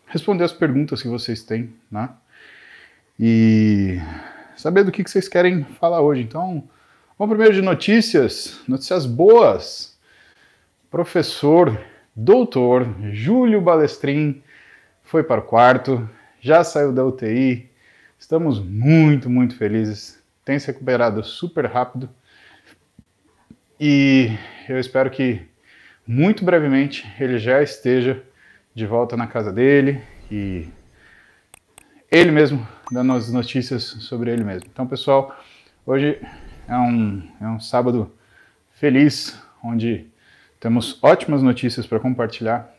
responder as perguntas que vocês têm, né? E saber do que vocês querem falar hoje. Então, vamos primeiro de notícias boas. Professor, doutor Júlio Balestrin foi para o quarto, já saiu da UTI, estamos muito, muito felizes, tem se recuperado super rápido e eu espero que muito brevemente ele já esteja de volta na casa dele e ele mesmo dando as notícias sobre ele mesmo. Então, pessoal, hoje é um sábado feliz, onde temos ótimas notícias para compartilhar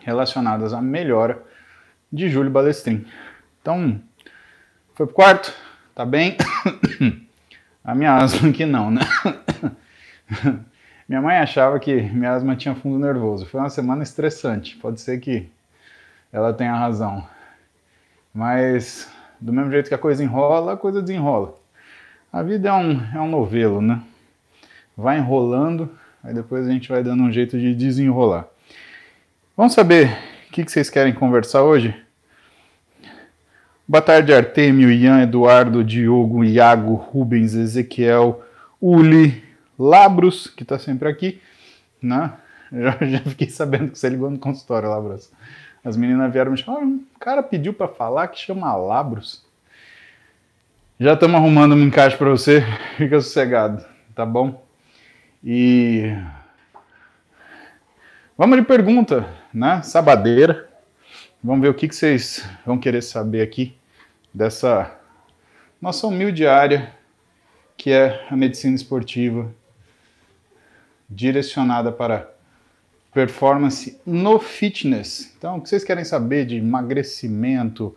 relacionadas à melhora de Júlio Balestrin. Então, foi pro quarto, tá bem? A minha asma aqui não, né? Minha mãe achava que minha asma tinha fundo nervoso. Foi uma semana estressante, pode ser que ela tenha razão. Mas, do mesmo jeito que a coisa enrola, a coisa desenrola. A vida é um novelo, né? Vai enrolando, aí depois a gente vai dando um jeito de desenrolar. Vamos saber o que vocês querem conversar hoje? Boa tarde, Artêmio, Ian, Eduardo, Diogo, Iago, Rubens, Ezequiel, Uli, Labros, que está sempre aqui, né? Já fiquei sabendo que você ligou no consultório, Labros. As meninas vieram me chamar, um cara pediu para falar que chama Labros. Já estamos arrumando um encaixe para você, fica sossegado, tá bom? E vamos de pergunta, né? Sabadeira. Vamos ver o que vocês vão querer saber aqui dessa nossa humilde área, que é a medicina esportiva, direcionada para performance no fitness. Então, o que vocês querem saber de emagrecimento,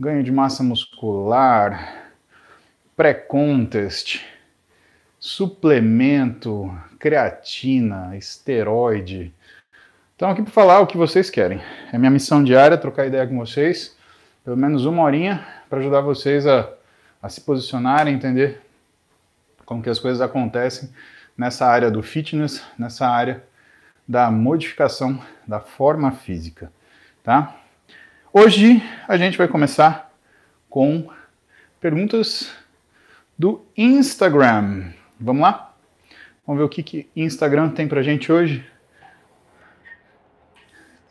ganho de massa muscular, pré-contest, suplemento, creatina, esteroide. Então, aqui para falar o que vocês querem. É minha missão diária, trocar ideia com vocês, pelo menos uma horinha, para ajudar vocês a se posicionarem, entender como que as coisas acontecem nessa área do fitness, nessa área da modificação da forma física, tá? Hoje a gente vai começar com perguntas do Instagram. Vamos lá? Vamos ver o que Instagram tem pra gente hoje.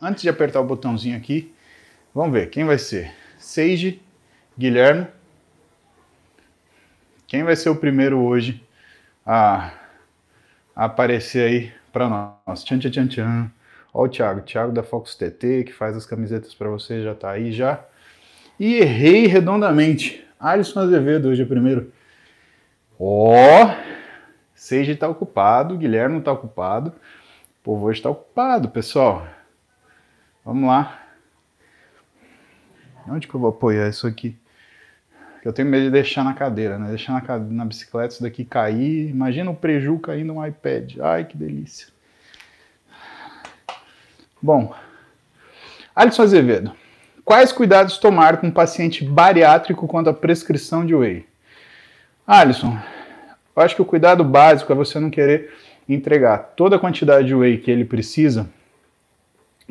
Antes de apertar o botãozinho aqui, vamos ver quem vai ser. Seiji, Guilherme. Quem vai ser o primeiro hoje a aparecer aí para nós? Tchan, tchan, tchan, tchan. Ó o Thiago da Fox TT, que faz as camisetas para você, já tá aí já. E errei redondamente. Alisson Azevedo hoje é o primeiro. Ó, Seiji tá ocupado, Guilherme não tá ocupado. O povo hoje tá ocupado, pessoal. Vamos lá. Onde que eu vou apoiar isso aqui? Eu tenho medo de deixar na cadeira, né? Deixar na bicicleta, isso daqui cair. Imagina o preju caindo no iPad. Ai, que delícia. Bom, Alisson Azevedo. Quais cuidados tomar com um paciente bariátrico quanto à prescrição de whey? Alisson, eu acho que o cuidado básico é você não querer entregar toda a quantidade de whey que ele precisa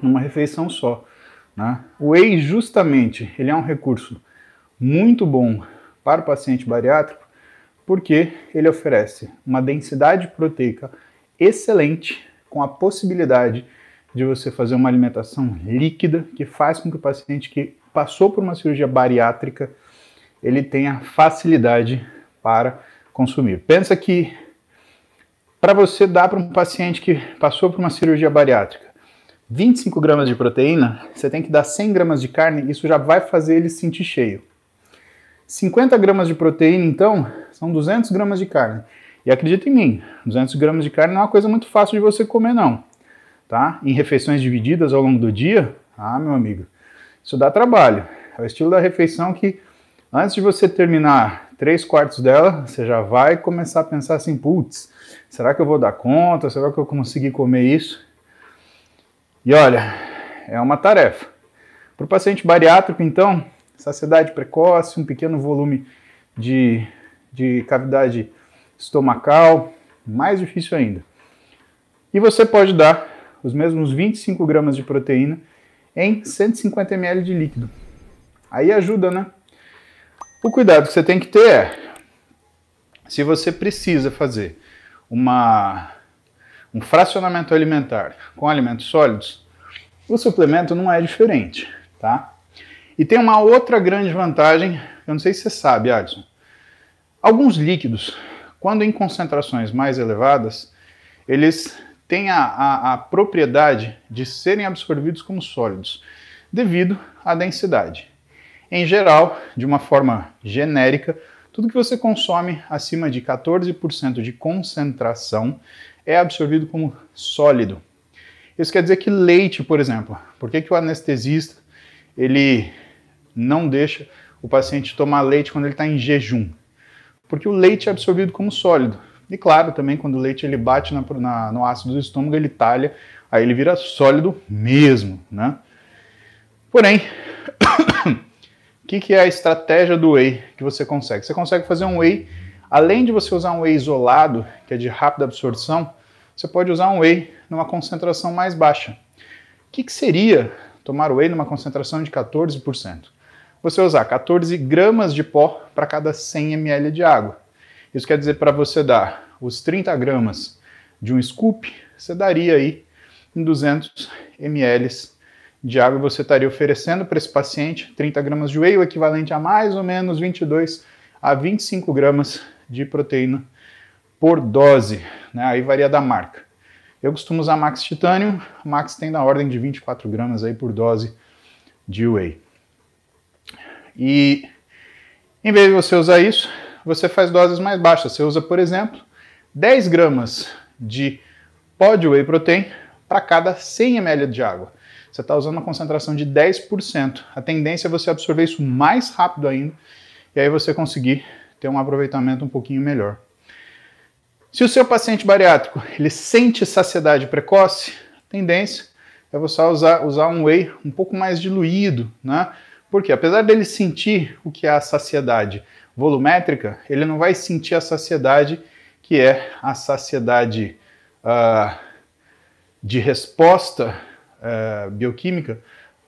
numa refeição só, né? O whey, justamente, ele é um recurso muito bom para o paciente bariátrico porque ele oferece uma densidade proteica excelente com a possibilidade de você fazer uma alimentação líquida que faz com que o paciente que passou por uma cirurgia bariátrica ele tenha facilidade para consumir. Pensa que para você dar para um paciente que passou por uma cirurgia bariátrica 25 gramas de proteína, você tem que dar 100 gramas de carne, isso já vai fazer ele se sentir cheio. 50 gramas de proteína, então, são 200 gramas de carne. E acredita em mim, 200 gramas de carne não é uma coisa muito fácil de você comer, não. Tá? Em refeições divididas ao longo do dia, meu amigo, isso dá trabalho. É o estilo da refeição que, antes de você terminar 3/4 dela, você já vai começar a pensar assim, putz, será que eu vou dar conta? Será que eu vou conseguir comer isso? E olha, é uma tarefa. Para o paciente bariátrico, então, saciedade precoce, um pequeno volume de cavidade estomacal, mais difícil ainda. E você pode dar os mesmos 25 gramas de proteína em 150 ml de líquido. Aí ajuda, né? O cuidado que você tem que ter é, se você precisa fazer um fracionamento alimentar com alimentos sólidos, o suplemento não é diferente, tá? E tem uma outra grande vantagem, eu não sei se você sabe, Alisson. Alguns líquidos, quando em concentrações mais elevadas, eles têm a propriedade de serem absorvidos como sólidos, devido à densidade. Em geral, de uma forma genérica, tudo que você consome acima de 14% de concentração é absorvido como sólido. Isso quer dizer que leite, por exemplo, por que o anestesista ele não deixa o paciente tomar leite quando ele está em jejum? Porque o leite é absorvido como sólido. E claro, também quando o leite ele bate no ácido do estômago, ele talha, aí ele vira sólido mesmo, né? Porém, o que é a estratégia do whey que você consegue? Você consegue fazer um whey, além de você usar um whey isolado, que é de rápida absorção, você pode usar um whey numa concentração mais baixa. O que seria tomar whey numa concentração de 14%? Você usar 14 gramas de pó para cada 100 ml de água. Isso quer dizer, para você dar os 30 gramas de um scoop, você daria aí em 200 ml de água, você estaria oferecendo para esse paciente 30 gramas de whey, o equivalente a mais ou menos 22 a 25 gramas de proteína por dose, né? Aí varia da marca. Eu costumo usar Max Titanium, Max tem na ordem de 24 gramas aí por dose de whey. E em vez de você usar isso, você faz doses mais baixas. Você usa, por exemplo, 10 gramas de pó de whey protein para cada 100 ml de água. Você está usando uma concentração de 10%. A tendência é você absorver isso mais rápido ainda e aí você conseguir ter um aproveitamento um pouquinho melhor. Se o seu paciente bariátrico ele sente saciedade precoce, a tendência é você usar um whey um pouco mais diluído, né? Porque apesar dele sentir o que é a saciedade volumétrica, ele não vai sentir a saciedade que é a saciedade de resposta bioquímica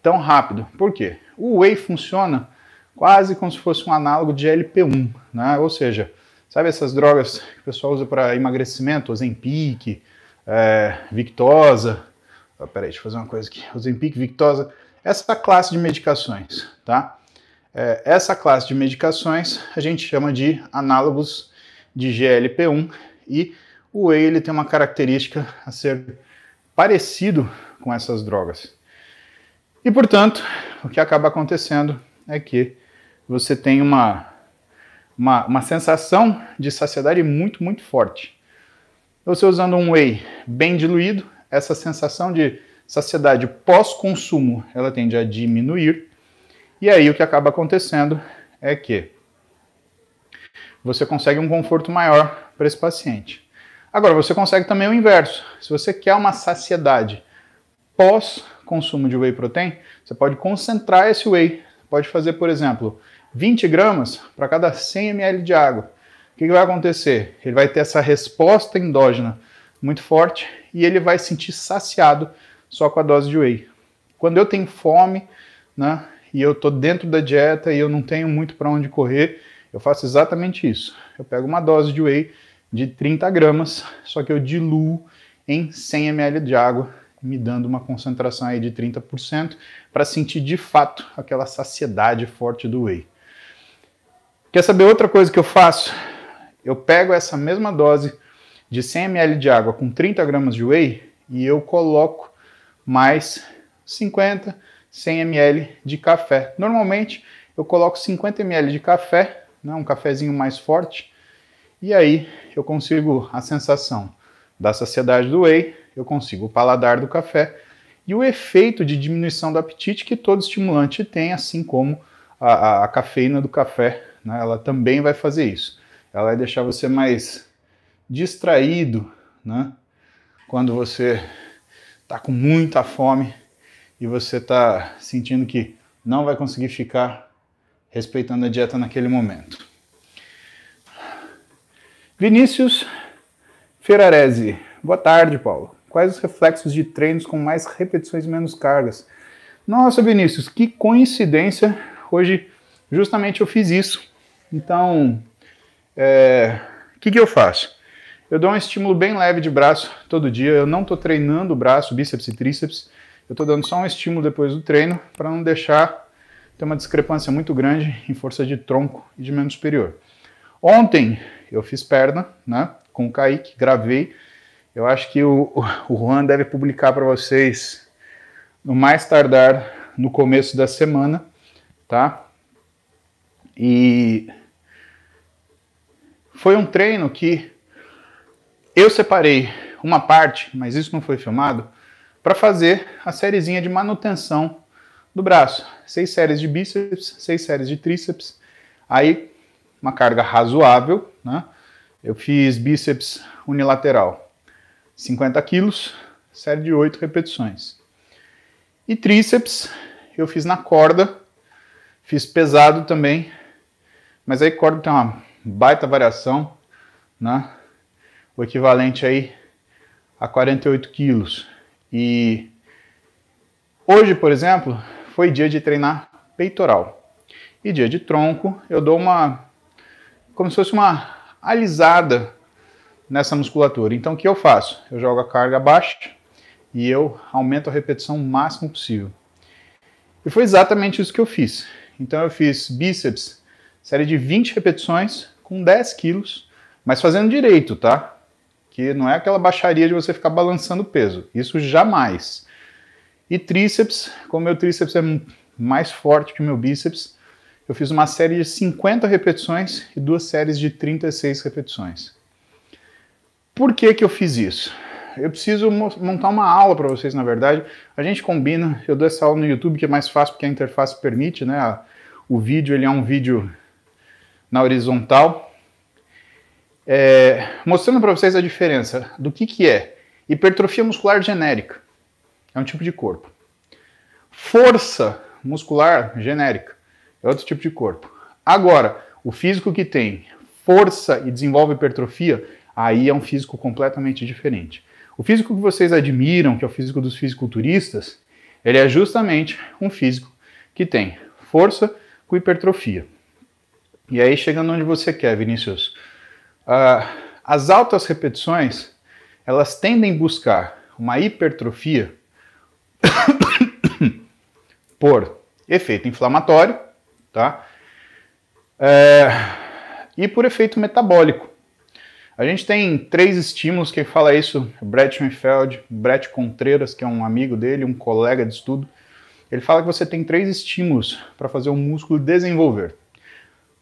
tão rápido. Por quê? O whey funciona quase como se fosse um análogo de GLP-1, né? Ou seja, sabe essas drogas que o pessoal usa para emagrecimento, Ozempic, Victoza, peraí, deixa eu fazer uma coisa aqui, Ozempic, Victoza, essa classe de medicações, tá? Essa classe de medicações a gente chama de análogos de GLP-1 e o whey ele tem uma característica a ser parecido com essas drogas. E, portanto, o que acaba acontecendo é que você tem uma sensação de saciedade muito, muito forte. Você usando um whey bem diluído, essa sensação de saciedade pós-consumo, ela tende a diminuir. E aí o que acaba acontecendo é que você consegue um conforto maior para esse paciente. Agora, você consegue também o inverso. Se você quer uma saciedade pós-consumo de whey protein, você pode concentrar esse whey. Pode fazer, por exemplo, 20 gramas para cada 100 ml de água. O que vai acontecer? Ele vai ter essa resposta endógena muito forte e ele vai se sentir saciado só com a dose de whey. Quando eu tenho fome, né, e eu estou dentro da dieta e eu não tenho muito para onde correr, eu faço exatamente isso. Eu pego uma dose de whey de 30 gramas, só que eu diluo em 100 ml de água, me dando uma concentração aí de 30% para sentir de fato aquela saciedade forte do whey. Quer saber outra coisa que eu faço? Eu pego essa mesma dose de 100 ml de água com 30 gramas de whey e eu coloco mais 50, 100 ml de café. Normalmente eu coloco 50 ml de café, né, um cafezinho mais forte, e aí eu consigo a sensação da saciedade do whey, eu consigo o paladar do café e o efeito de diminuição do apetite que todo estimulante tem, assim como a cafeína do café, né, ela também vai fazer isso. Ela vai deixar você mais distraído, né, quando você está com muita fome e você está sentindo que não vai conseguir ficar respeitando a dieta naquele momento. Vinícius Ferrarese. Boa tarde, Paulo. Quais os reflexos de treinos com mais repetições e menos cargas? Nossa, Vinícius, que coincidência, hoje justamente eu fiz isso. Então, o que eu faço? Eu dou um estímulo bem leve de braço todo dia, eu não estou treinando o braço, bíceps e tríceps, eu estou dando só um estímulo depois do treino para não deixar ter uma discrepância muito grande em força de tronco e de membro superior. Ontem eu fiz perna, né, com o Kaique, gravei. Eu acho que o Juan deve publicar para vocês no mais tardar no começo da semana, tá? E foi um treino que eu separei uma parte, mas isso não foi filmado, para fazer a sériezinha de manutenção do braço. 6 séries de bíceps, 6 séries de tríceps, aí uma carga razoável, né? Eu fiz bíceps unilateral, 50 quilos, série de 8 repetições. E tríceps eu fiz na corda, fiz pesado também, mas aí corda tem uma baita variação, né? O equivalente aí a 48 quilos. E hoje, por exemplo, foi dia de treinar peitoral. E dia de tronco eu dou como se fosse uma alisada nessa musculatura. Então o que eu faço? Eu jogo a carga baixa e eu aumento a repetição o máximo possível. E foi exatamente isso que eu fiz. Então eu fiz bíceps, série de 20 repetições com 10 quilos, mas fazendo direito, tá? Que não é aquela baixaria de você ficar balançando peso. Isso jamais. E tríceps, como meu tríceps é mais forte que o meu bíceps, eu fiz uma série de 50 repetições e 2 séries de 36 repetições. Por que eu fiz isso? Eu preciso montar uma aula para vocês, na verdade. A gente combina, eu dou essa aula no YouTube, que é mais fácil porque a interface permite, né? O vídeo, ele é um vídeo na horizontal. Mostrando para vocês a diferença do que é hipertrofia muscular genérica. É um tipo de corpo. Força muscular genérica é outro tipo de corpo. Agora, o físico que tem força e desenvolve hipertrofia, aí é um físico completamente diferente. O físico que vocês admiram, que é o físico dos fisiculturistas, ele é justamente um físico que tem força com hipertrofia. E aí, chegando onde você quer, Vinícius, as altas repetições, elas tendem a buscar uma hipertrofia por efeito inflamatório, tá? E por efeito metabólico. A gente tem 3 estímulos, quem fala isso, Brett Schoenfeld, Brett Contreras, que é um amigo dele, um colega de estudo. Ele fala que você tem 3 estímulos para fazer o músculo desenvolver.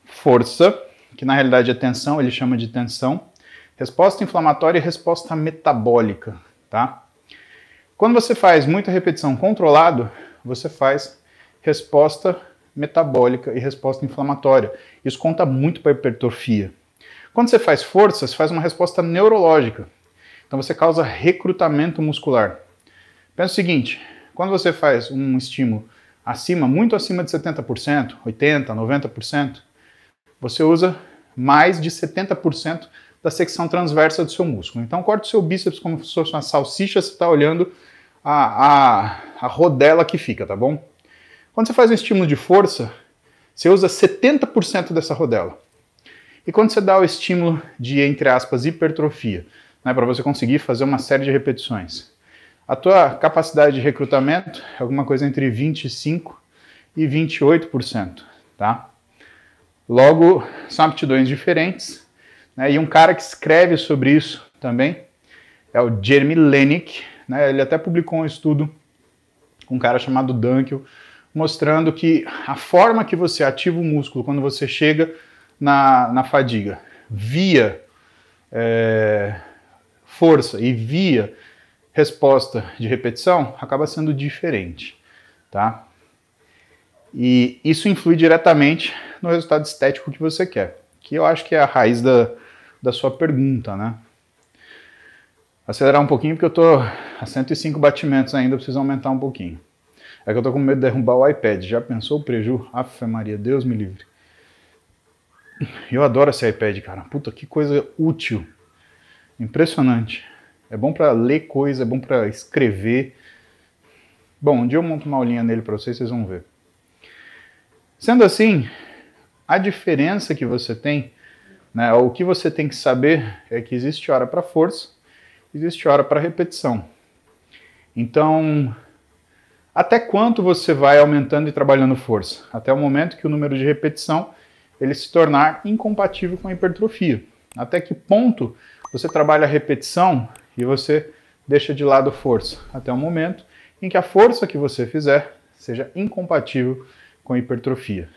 Força, que na realidade é tensão, ele chama de tensão. Resposta inflamatória e resposta metabólica, tá? Quando você faz muita repetição controlado, você faz resposta metabólica e resposta inflamatória. Isso conta muito para a hipertrofia. Quando você faz força, você faz uma resposta neurológica. Então você causa recrutamento muscular. Pensa o seguinte, quando você faz um estímulo muito acima de 70%, 80%, 90%, você usa mais de 70% da secção transversa do seu músculo. Então corta o seu bíceps como se fosse uma salsicha, você está olhando a rodela que fica, tá bom? Quando você faz um estímulo de força, você usa 70% dessa rodela. E quando você dá o estímulo de, entre aspas, hipertrofia, né, para você conseguir fazer uma série de repetições, a tua capacidade de recrutamento é alguma coisa entre 25% e 28%, tá? Logo, são aptidões diferentes, né, e um cara que escreve sobre isso também é o Jeremy Lenick, né, ele até publicou um estudo com um cara chamado Dunkel, mostrando que a forma que você ativa o músculo quando você chega na fadiga, via força e via resposta de repetição, acaba sendo diferente, tá? E isso influi diretamente no resultado estético que você quer, que eu acho que é a raiz da sua pergunta, né? Acelerar um pouquinho porque eu tô a 105 batimentos ainda, preciso aumentar um pouquinho. É que eu tô com medo de derrubar o iPad. Já pensou o preju? Afe Maria, Deus me livre. Eu adoro esse iPad, cara. Puta, que coisa útil. Impressionante. É bom pra ler coisa, é bom pra escrever. Bom, um dia eu monto uma aulinha nele para vocês vão ver. Sendo assim, a diferença que você tem, né, o que você tem que saber é que existe hora para força, existe hora para repetição. Então, até quanto você vai aumentando e trabalhando força? Até o momento que o número de repetição ele se tornar incompatível com a hipertrofia. Até que ponto você trabalha a repetição e você deixa de lado força? Até o momento em que a força que você fizer seja incompatível com a hipertrofia.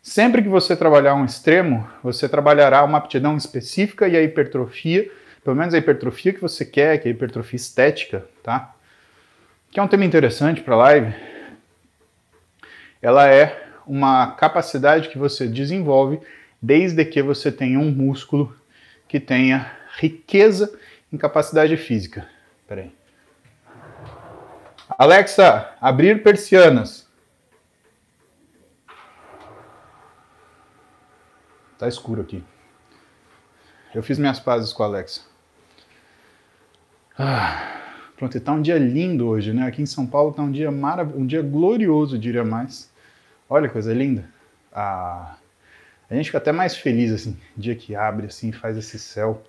Sempre que você trabalhar um extremo, você trabalhará uma aptidão específica e a hipertrofia, pelo menos a hipertrofia que você quer, que é a hipertrofia estética, tá? Que é um tema interessante para a live. Ela é uma capacidade que você desenvolve desde que você tenha um músculo que tenha riqueza em capacidade física. Espera aí. Alexa, abrir persianas. Tá escuro aqui. Eu fiz minhas pazes com a Alexa. Pronto, tá um dia lindo hoje, né? Aqui em São Paulo tá um dia um dia glorioso, diria mais. Olha que coisa linda. A gente fica até mais feliz, assim, dia que abre, assim, faz esse céu.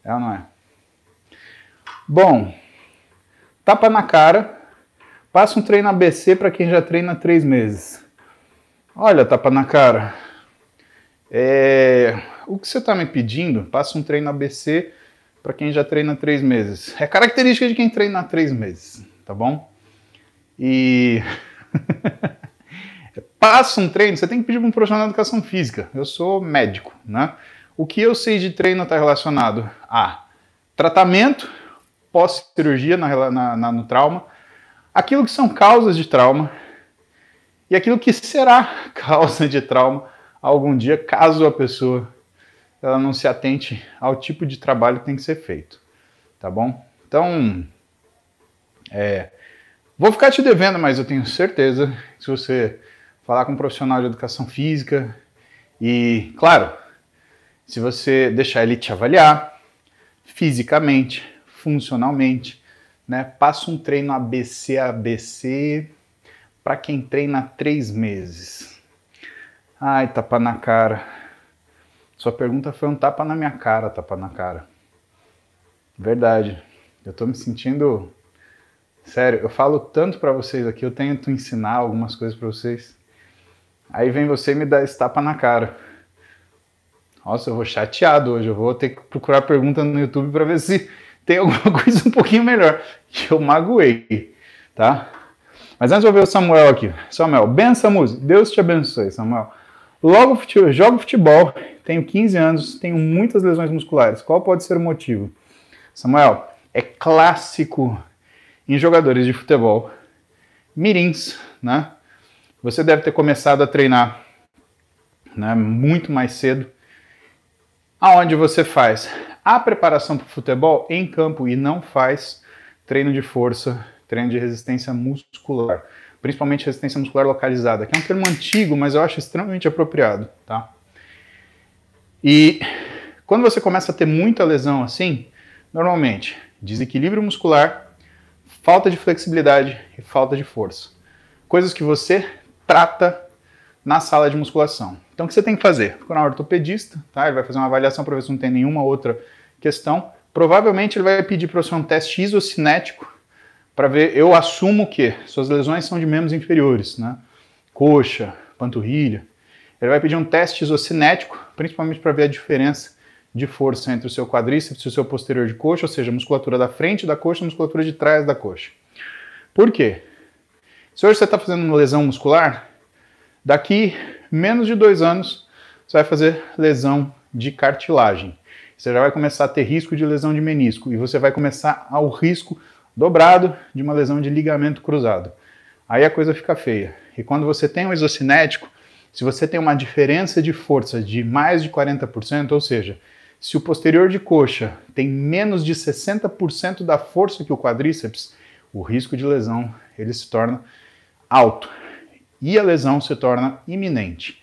É ou não é? Bom, tapa na cara. Passa um treino ABC para quem já treina há 3 meses. Olha, tapa na cara. O que você está me pedindo, passa um treino ABC para quem já treina há 3 meses. É característica de quem treina há 3 meses, tá bom? E... passa um treino, você tem que pedir para um profissional de educação física. Eu sou médico, né? O que eu sei de treino está relacionado a tratamento pós-cirurgia no trauma, aquilo que são causas de trauma e aquilo que será causa de trauma algum dia, caso a pessoa ela não se atente ao tipo de trabalho que tem que ser feito, tá bom? Então, vou ficar te devendo, mas eu tenho certeza que se você falar com um profissional de educação física e, claro, se você deixar ele te avaliar fisicamente, funcionalmente, né, passa um treino ABC para quem treina há 3 meses. Ai, tapa na cara. Sua pergunta foi um tapa na minha cara, tapa na cara. Verdade. Eu tô me sentindo... Sério, eu falo tanto para vocês aqui, eu tento ensinar algumas coisas para vocês. Aí vem você e me dá esse tapa na cara. Nossa, eu vou chateado hoje. Eu vou ter que procurar pergunta no YouTube para ver se tem alguma coisa um pouquinho melhor. Que eu magoei, tá? Mas antes eu vou ver o Samuel aqui. Samuel, benção, música. Deus te abençoe, Samuel. Jogo futebol, tenho 15 anos, tenho muitas lesões musculares. Qual pode ser o motivo? Samuel, é clássico em jogadores de futebol, mirins, né? Você deve ter começado a treinar, né, muito mais cedo. Aonde você faz a preparação para o futebol em campo e não faz treino de força, treino de resistência muscular. Principalmente resistência muscular localizada, que é um termo antigo, mas eu acho extremamente apropriado, tá? E quando você começa a ter muita lesão assim, normalmente, desequilíbrio muscular, falta de flexibilidade e falta de força. Coisas que você trata na sala de musculação. Então o que você tem que fazer? Procurar um ortopedista, tá? Ele vai fazer uma avaliação para ver se não tem nenhuma outra questão. Provavelmente ele vai pedir para você um teste isocinético, para ver, eu assumo que suas lesões são de membros inferiores, né? Coxa, panturrilha. Ele vai pedir um teste isocinético, principalmente para ver a diferença de força entre o seu quadríceps e o seu posterior de coxa, ou seja, a musculatura da frente da coxa e a musculatura de trás da coxa. Por quê? Se hoje você está fazendo uma lesão muscular, daqui menos de 2 anos você vai fazer lesão de cartilagem. Você já vai começar a ter risco de lesão de menisco e você vai começar ao risco dobrado de uma lesão de ligamento cruzado. Aí a coisa fica feia. E quando você tem um isocinético, se você tem uma diferença de força de mais de 40%, ou seja, se o posterior de coxa tem menos de 60% da força que o quadríceps, o risco de lesão ele se torna alto e a lesão se torna iminente.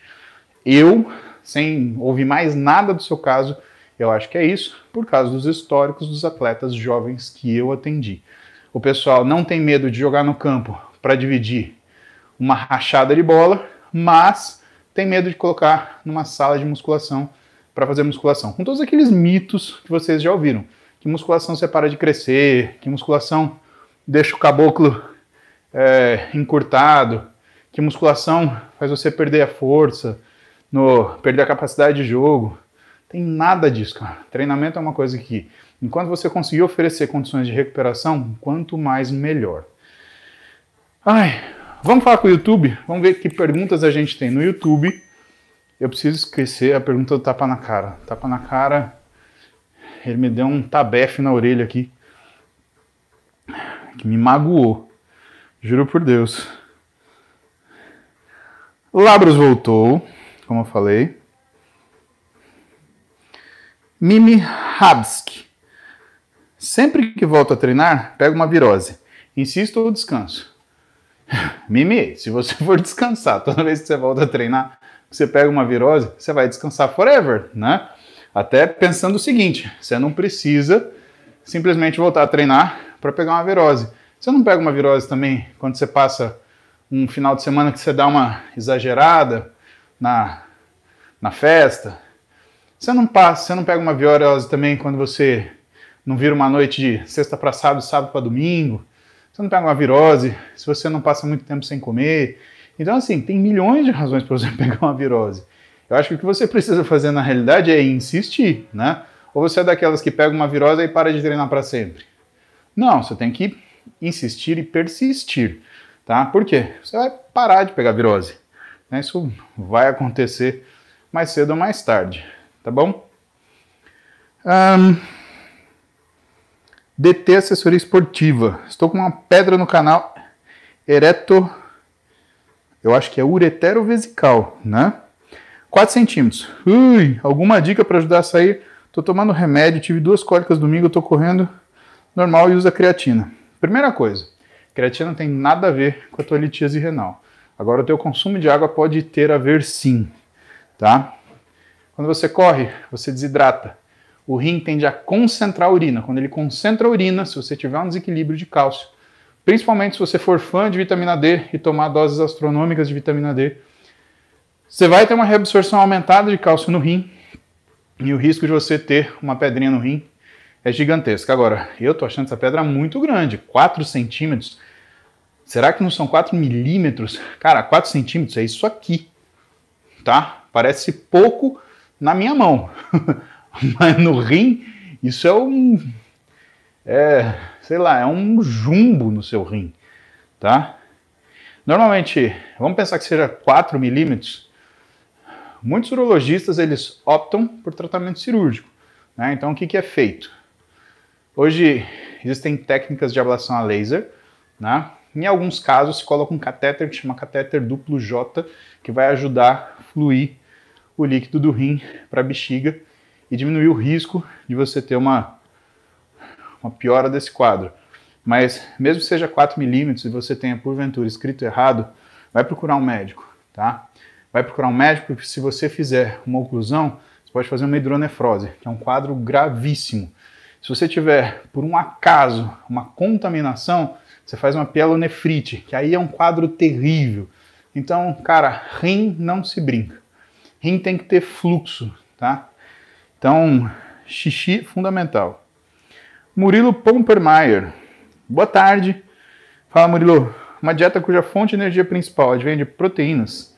Eu, sem ouvir mais nada do seu caso, eu acho que é isso, por causa dos históricos dos atletas jovens que eu atendi. O pessoal não tem medo de jogar no campo para dividir uma rachada de bola, mas tem medo de colocar numa sala de musculação para fazer musculação. Com todos aqueles mitos que vocês já ouviram. Que musculação você para de crescer, que musculação deixa o caboclo encurtado, que musculação faz você perder a força, perder a capacidade de jogo. Tem nada disso, cara. Treinamento é uma coisa que, enquanto você conseguir oferecer condições de recuperação, quanto mais melhor. Vamos falar com o YouTube? Vamos ver que perguntas a gente tem no YouTube. Eu preciso esquecer a pergunta do tapa na cara. Tapa na cara, ele me deu um tabefe na orelha aqui, que me magoou. Juro por Deus. Labros voltou, como eu falei. Mimi Habsk. Sempre que volto a treinar, pego uma virose. Insisto ou descanso? Mimi, se você for descansar toda vez que você volta a treinar, você pega uma virose, você vai descansar forever, né? Até pensando o seguinte, você não precisa simplesmente voltar a treinar para pegar uma virose. Você não pega uma virose também quando você passa um final de semana que você dá uma exagerada na festa? Você não pega uma virose também quando você não vira uma noite de sexta para sábado, sábado para domingo? Você não pega uma virose se você não passa muito tempo sem comer? Então, assim, tem milhões de razões para você pegar uma virose. Eu acho que o que você precisa fazer na realidade é insistir, né? Ou você é daquelas que pega uma virose e para de treinar para sempre? Não, você tem que insistir e persistir, tá? Por quê? Você vai parar de pegar virose. Isso vai acontecer mais cedo ou mais tarde, tá bom? DT Assessoria Esportiva. Estou com uma pedra no canal eu acho que é ureterovesical, né? 4 centímetros. Alguma dica para ajudar a sair? Tô tomando remédio, tive 2 cólicas domingo, tô correndo normal e uso a creatina. Primeira coisa, creatina não tem nada a ver com a tua litíase renal. Agora o teu consumo de água pode ter a ver sim, tá? Quando você corre, você desidrata. O rim tende a concentrar a urina. Quando ele concentra a urina, se você tiver um desequilíbrio de cálcio, principalmente se você for fã de vitamina D e tomar doses astronômicas de vitamina D, você vai ter uma reabsorção aumentada de cálcio no rim e o risco de você ter uma pedrinha no rim é gigantesco. Agora, eu tô achando essa pedra muito grande, 4 centímetros. Será que não são 4 milímetros? Cara, 4 centímetros é isso aqui, tá? Parece pouco na minha mão, mas no rim isso é um jumbo no seu rim, tá? Normalmente, vamos pensar que seja 4 milímetros. Muitos urologistas, eles optam por tratamento cirúrgico, né? Então, o que é feito? Hoje, existem técnicas de ablação a laser, né? Em alguns casos, se coloca um catéter que chama catéter duplo J, que vai ajudar a fluir o líquido do rim para a bexiga e diminuir o risco de você ter uma piora desse quadro. Mas mesmo que seja 4 milímetros e você tenha porventura escrito errado, vai procurar um médico, tá? Vai procurar um médico porque se você fizer uma oclusão, você pode fazer uma hidronefrose, que é um quadro gravíssimo. Se você tiver, por um acaso, uma contaminação, você faz uma pielonefrite, que aí é um quadro terrível. Então, cara, rim não se brinca. Rim tem que ter fluxo, tá? Então, xixi fundamental. Murilo Pompermeier. Boa tarde. Fala, Murilo. Uma dieta cuja fonte de energia principal advém de proteínas,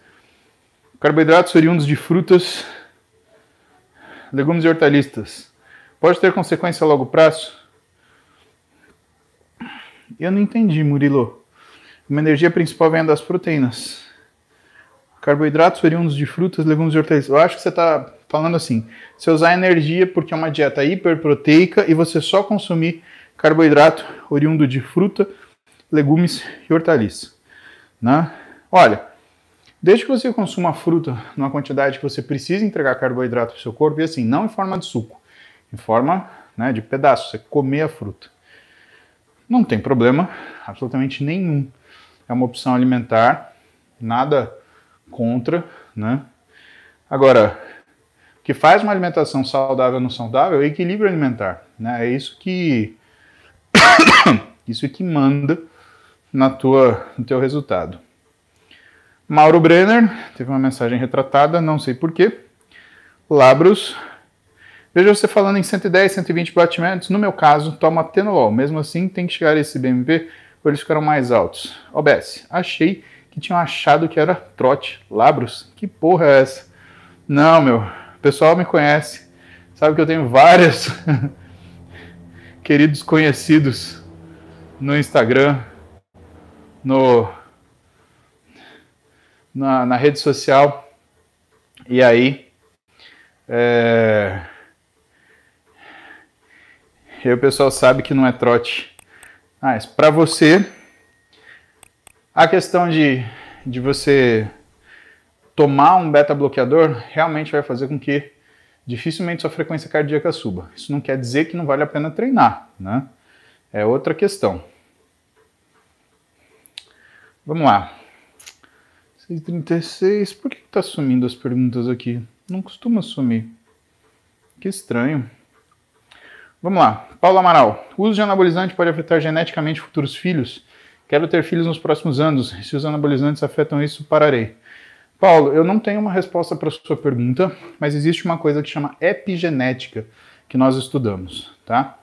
carboidratos oriundos de frutas, legumes e hortaliças, pode ter consequência a longo prazo? Eu não entendi, Murilo. Uma energia principal vem das proteínas. Carboidratos oriundos de frutas, legumes e hortaliças. Eu acho que você está falando assim, você usar energia porque é uma dieta hiperproteica e você só consumir carboidrato oriundo de fruta, legumes e hortaliças, né? Olha, desde que você consuma fruta numa quantidade que você precisa entregar carboidrato para o seu corpo, e assim, não em forma de suco, em forma, né, de pedaço, você comer a fruta. Não tem problema, absolutamente nenhum. É uma opção alimentar, nada contra, né? Agora, o que faz uma alimentação saudável ou não saudável é o equilíbrio alimentar, né? É isso que manda no teu resultado. Mauro Brenner teve uma mensagem retratada, não sei porquê. Labros, veja você falando em 110, 120 batimentos. No meu caso, toma atenolol. Mesmo assim, tem que chegar a esse BMP ou eles ficaram mais altos. OBS, achei que tinham achado que era trote. Labros, que porra é essa? Não, meu, o pessoal me conhece. Sabe que eu tenho vários queridos conhecidos no Instagram, na rede social. E aí, e aí o pessoal sabe que não é trote. Mas para você, a questão de você tomar um beta-bloqueador realmente vai fazer com que dificilmente sua frequência cardíaca suba. Isso não quer dizer que não vale a pena treinar, né? É outra questão. Vamos lá. 6h36. Por que está sumindo as perguntas aqui? Não costuma sumir. Que estranho. Vamos lá. Paulo Amaral. O uso de anabolizante pode afetar geneticamente futuros filhos? Quero ter filhos nos próximos anos. Se os anabolizantes afetam isso, pararei. Paulo, eu não tenho uma resposta para a sua pergunta, mas existe uma coisa que chama epigenética, que nós estudamos, tá?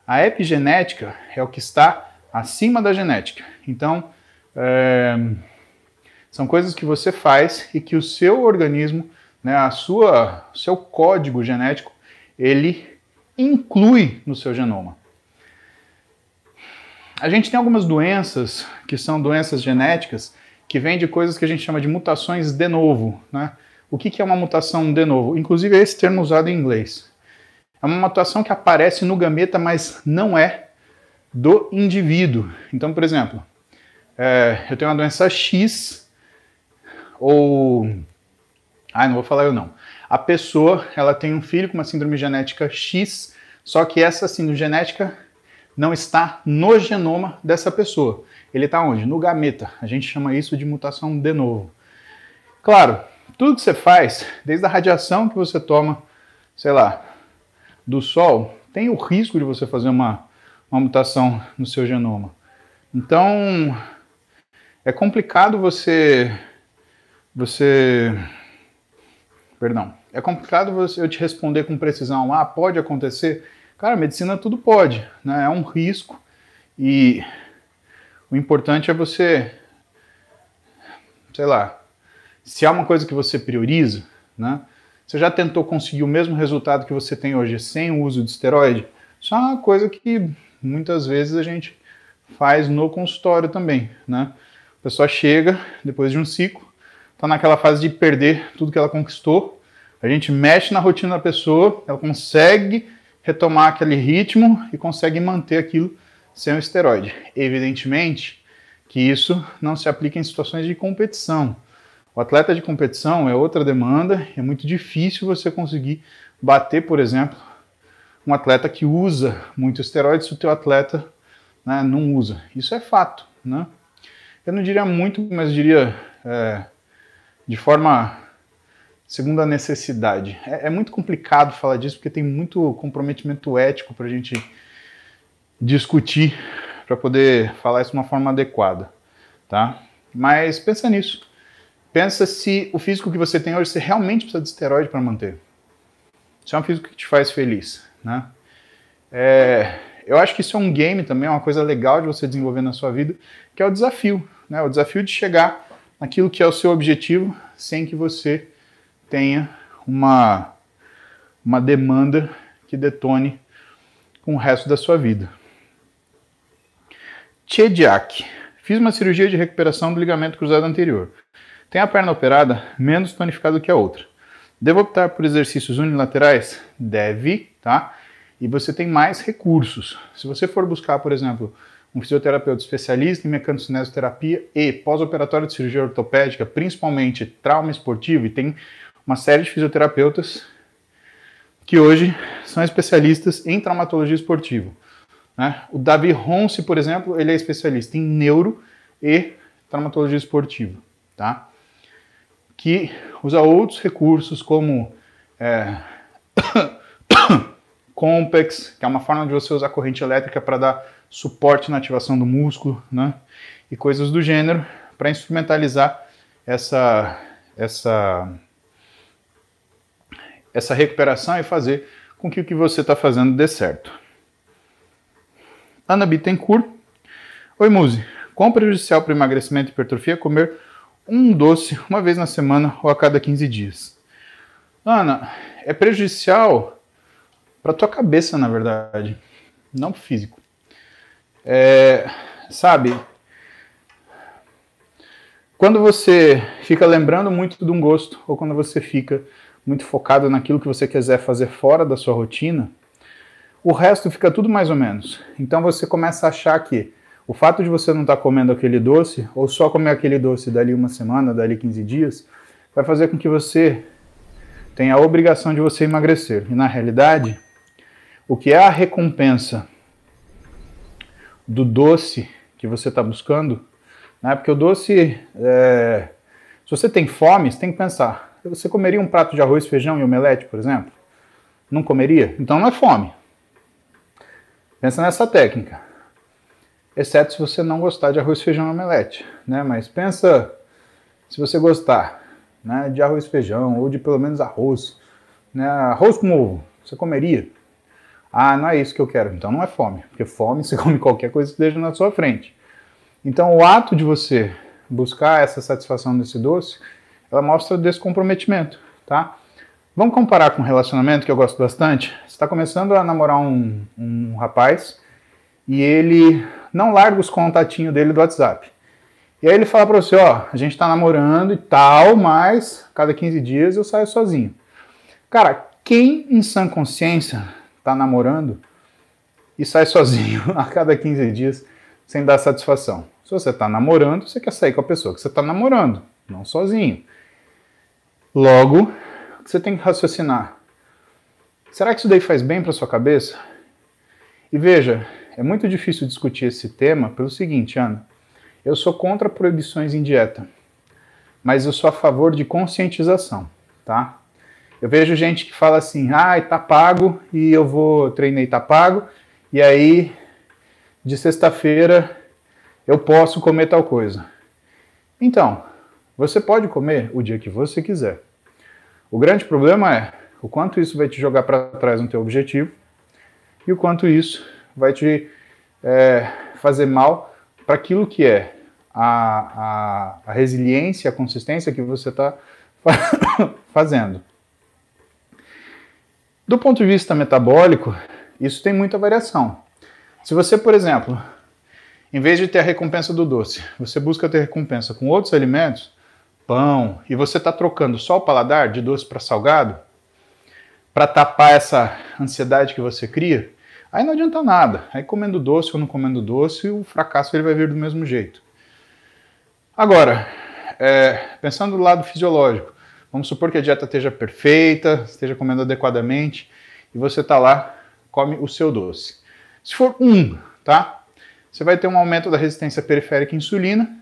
A epigenética é o que está acima da genética. Então, são coisas que você faz e que o seu organismo, né, o seu código genético, ele inclui no seu genoma. A gente tem algumas doenças que são doenças genéticas que vêm de coisas que a gente chama de mutações de novo, né? O que é uma mutação de novo? Inclusive é esse termo usado em inglês. É uma mutação que aparece no gameta, mas não é do indivíduo. Então, por exemplo, eu tenho uma doença X, ou... não vou falar eu não. A pessoa, ela tem um filho com uma síndrome genética X, só que essa síndrome genética não está no genoma dessa pessoa. Ele está onde? No gameta. A gente chama isso de mutação de novo. Claro, tudo que você faz, desde a radiação que você toma, sei lá, do sol, tem o risco de você fazer uma mutação no seu genoma. Então, é complicado é complicado eu te responder com precisão. Pode acontecer? Cara, a medicina tudo pode, né? É um risco e o importante é você, sei lá, se há uma coisa que você prioriza, né? Você já tentou conseguir o mesmo resultado que você tem hoje sem o uso de esteroide? Isso é uma coisa que muitas vezes a gente faz no consultório também, né? A pessoa chega, depois de um ciclo, está naquela fase de perder tudo que ela conquistou, a gente mexe na rotina da pessoa, ela consegue retomar aquele ritmo e consegue manter aquilo sem o esteroide. Evidentemente que isso não se aplica em situações de competição. O atleta de competição é outra demanda, é muito difícil você conseguir bater, por exemplo, um atleta que usa muito esteroide se o teu atleta, né, não usa. Isso é fato, né? Eu não diria muito, mas diria de forma segundo a necessidade. É muito complicado falar disso porque tem muito comprometimento ético para a gente discutir, para poder falar isso de uma forma adequada, tá? Mas pensa nisso. Pensa se o físico que você tem hoje, você realmente precisa de esteroide para manter. Se é um físico que te faz feliz, né? Eu acho que isso é um game também, é uma coisa legal de você desenvolver na sua vida, que é o desafio, né? O desafio de chegar naquilo que é o seu objetivo sem que você tenha uma demanda que detone com o resto da sua vida. Tchediak. Fiz uma cirurgia de recuperação do ligamento cruzado anterior. Tenho a perna operada menos tonificada do que a outra. Devo optar por exercícios unilaterais? Deve, tá? E você tem mais recursos. Se você for buscar, por exemplo, um fisioterapeuta especialista em mecanocinesioterapia e pós-operatório de cirurgia ortopédica, principalmente trauma esportivo, e tem uma série de fisioterapeutas que hoje são especialistas em traumatologia esportiva, né? O Davi Ronce, por exemplo, ele é especialista em neuro e traumatologia esportiva, tá? Que usa outros recursos como Compex, que é uma forma de você usar corrente elétrica para dar suporte na ativação do músculo, né? e coisas do gênero para instrumentalizar essa recuperação e fazer com que o que você está fazendo dê certo. Ana Bittencourt. Oi, Muzi. Quão prejudicial para o emagrecimento e hipertrofia comer um doce uma vez na semana ou a cada 15 dias? Ana, é prejudicial para a tua cabeça, na verdade, não para o físico. Sabe, quando você fica lembrando muito de um gosto, ou quando você fica muito focado naquilo que você quiser fazer fora da sua rotina, o resto fica tudo mais ou menos. Então você começa a achar que o fato de você não estar comendo aquele doce, ou só comer aquele doce dali uma semana, dali 15 dias, vai fazer com que você tenha a obrigação de você emagrecer. E na realidade, o que é a recompensa do doce que você está buscando, né? Porque o doce, se você tem fome, você tem que pensar, você comeria um prato de arroz, feijão e omelete, por exemplo? Não comeria? Então não é fome. Pensa nessa técnica. Exceto se você não gostar de arroz, feijão e omelete, né? Mas pensa se você gostar, né, de arroz, feijão, ou de pelo menos arroz, né? Arroz com ovo, você comeria? Ah, não é isso que eu quero. Então não é fome, porque fome você come qualquer coisa que esteja na sua frente. Então o ato de você buscar essa satisfação desse doce, ela mostra descomprometimento, tá? Vamos comparar com um relacionamento que eu gosto bastante. Você está começando a namorar um rapaz e ele não larga os contatinhos dele do WhatsApp. E aí ele fala para você, ó, a gente tá namorando e tal, mas cada 15 dias eu saio sozinho. Cara, quem em sã consciência tá namorando e sai sozinho a cada 15 dias sem dar satisfação? Se você tá namorando, você quer sair com a pessoa que você tá namorando, não sozinho. Logo, você tem que raciocinar. Será que isso daí faz bem para sua cabeça? E veja, é muito difícil discutir esse tema pelo seguinte, Ana. Eu sou contra proibições em dieta, mas eu sou a favor de conscientização, tá? Eu vejo gente que fala assim, tá pago e eu vou treinar e tá pago, e aí de sexta-feira eu posso comer tal coisa. Então, você pode comer o dia que você quiser. O grande problema é o quanto isso vai te jogar para trás no teu objetivo e o quanto isso vai te fazer mal para aquilo que é a resiliência, a consistência que você está fazendo. Do ponto de vista metabólico, isso tem muita variação. Se você, por exemplo, em vez de ter a recompensa do doce, você busca ter recompensa com outros alimentos, pão, e você está trocando só o paladar de doce para salgado, para tapar essa ansiedade que você cria, aí não adianta nada. Aí comendo doce ou não comendo doce, o fracasso ele vai vir do mesmo jeito. Agora, pensando do lado fisiológico, vamos supor que a dieta esteja perfeita, esteja comendo adequadamente, e você está lá, come o seu doce. Se for tá? Você vai ter um aumento da resistência periférica à insulina,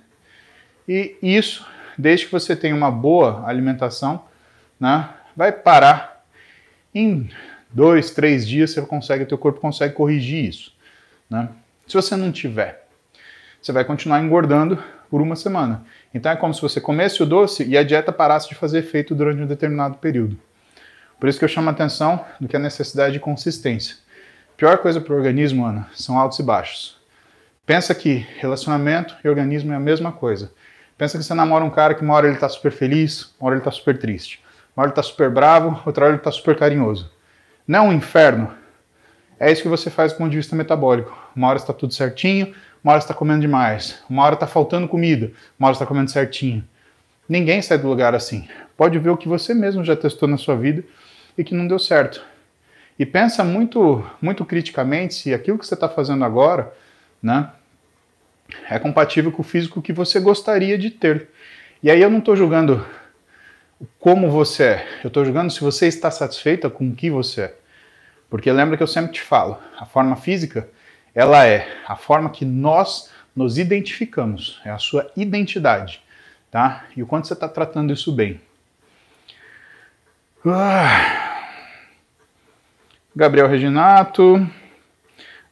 e isso, desde que você tenha uma boa alimentação, né, vai parar em 2, 3 dias, teu corpo consegue corrigir isso, né? Se você não tiver, você vai continuar engordando por uma semana. Então é como se você comesse o doce e a dieta parasse de fazer efeito durante um determinado período. Por isso que eu chamo a atenção do que é a necessidade de consistência. A pior coisa para o organismo, Ana, são altos e baixos. Pensa que relacionamento e organismo é a mesma coisa. Pensa que você namora um cara que uma hora ele está super feliz, uma hora ele está super triste. Uma hora ele está super bravo, outra hora ele está super carinhoso. Não é um inferno? É isso que você faz do ponto de vista metabólico. Uma hora está tudo certinho, uma hora está comendo demais. Uma hora está faltando comida, uma hora está comendo certinho. Ninguém sai do lugar assim. Pode ver o que você mesmo já testou na sua vida e que não deu certo. E pensa muito, muito criticamente se aquilo que você está fazendo agora, né, é compatível com o físico que você gostaria de ter. E aí eu não estou julgando como você é, eu estou julgando se você está satisfeita com o que você é. Porque lembra que eu sempre te falo, a forma física, ela é a forma que nós nos identificamos, é a sua identidade, tá? E o quanto você está tratando isso bem. Gabriel Reginato,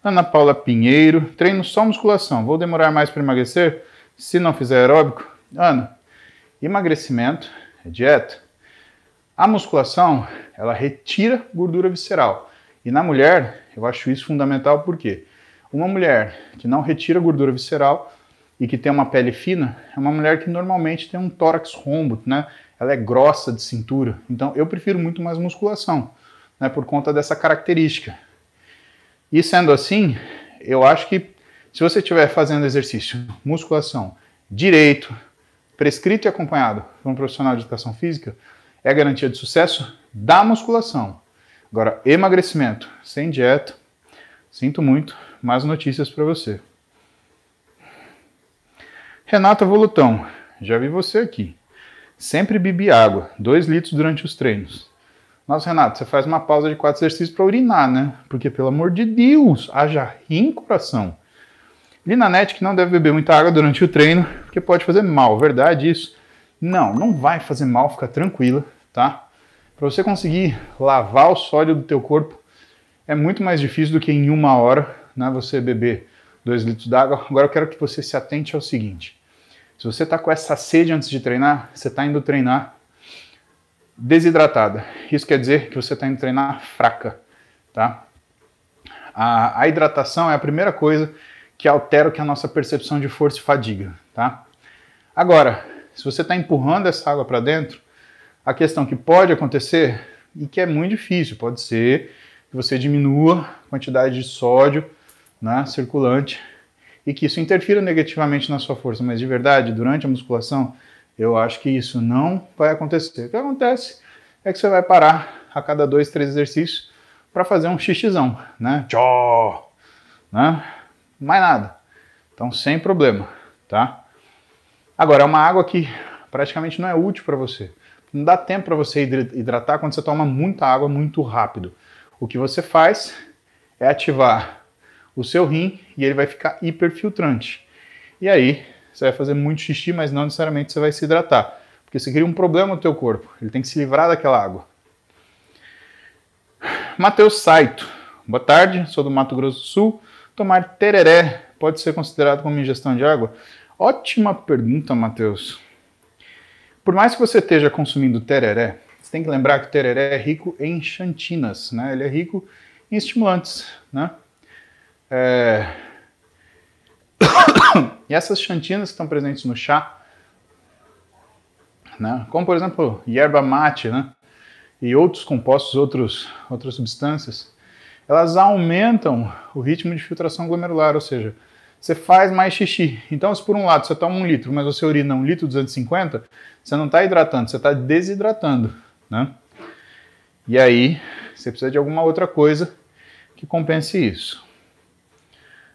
Ana Paula Pinheiro, treino só musculação, vou demorar mais para emagrecer? Se não fizer aeróbico, Ana, emagrecimento é dieta. A musculação, ela retira gordura visceral. E na mulher, eu acho isso fundamental porque uma mulher que não retira gordura visceral e que tem uma pele fina, é uma mulher que normalmente tem um tórax rombo, né? Ela é grossa de cintura. Então eu prefiro muito mais musculação, né? Por conta dessa característica. E sendo assim, eu acho que se você estiver fazendo exercício, musculação, direito, prescrito e acompanhado por um profissional de educação física, é garantia de sucesso da musculação. Agora, emagrecimento sem dieta, sinto muito, mais notícias para você. Renata Volutão, já vi você aqui. Sempre bebi água, 2 litros durante os treinos. Nossa, Renato, você faz uma pausa de 4 exercícios para urinar, né? Porque, pelo amor de Deus, haja rim coração. Li na net que não deve beber muita água durante o treino, porque pode fazer mal, verdade isso? Não, não vai fazer mal, fica tranquila, tá? Para você conseguir lavar o sódio do teu corpo, é muito mais difícil do que em 1 hora, né, você beber 2 litros d'água. Agora eu quero que você se atente ao seguinte. Se você está com essa sede antes de treinar, você está indo treinar desidratada. Isso quer dizer que você está indo treinar fraca, tá? A hidratação é a primeira coisa que altera o que é a nossa percepção de força e fadiga, tá? Agora, se você está empurrando essa água para dentro, a questão que pode acontecer, e que é muito difícil, pode ser que você diminua a quantidade de sódio, né, circulante, e que isso interfira negativamente na sua força, mas de verdade, durante a musculação, eu acho que isso não vai acontecer. O que acontece é que você vai parar a cada 2, 3 exercícios para fazer um xixizão, né? Tchó! Né? Mais nada. Então, sem problema, tá? Agora, é uma água que praticamente não é útil para você. Não dá tempo para você hidratar quando você toma muita água muito rápido. O que você faz é ativar o seu rim e ele vai ficar hiperfiltrante. E aí, você vai fazer muito xixi, mas não necessariamente você vai se hidratar. Porque você cria um problema no teu corpo. Ele tem que se livrar daquela água. Matheus Saito. Boa tarde, sou do Mato Grosso do Sul. Tomar tereré pode ser considerado como ingestão de água? Ótima pergunta, Matheus. Por mais que você esteja consumindo tereré, você tem que lembrar que o tereré é rico em xantinas, né? Ele é rico em estimulantes, né? E essas xantinas que estão presentes no chá, né? Como por exemplo, yerba mate, né? E outros compostos, outras substâncias, elas aumentam o ritmo de filtração glomerular, ou seja, você faz mais xixi. Então, se por um lado você toma 1 litro, mas você urina 1 litro 250, você não está hidratando, você está desidratando, né? E aí, você precisa de alguma outra coisa que compense isso.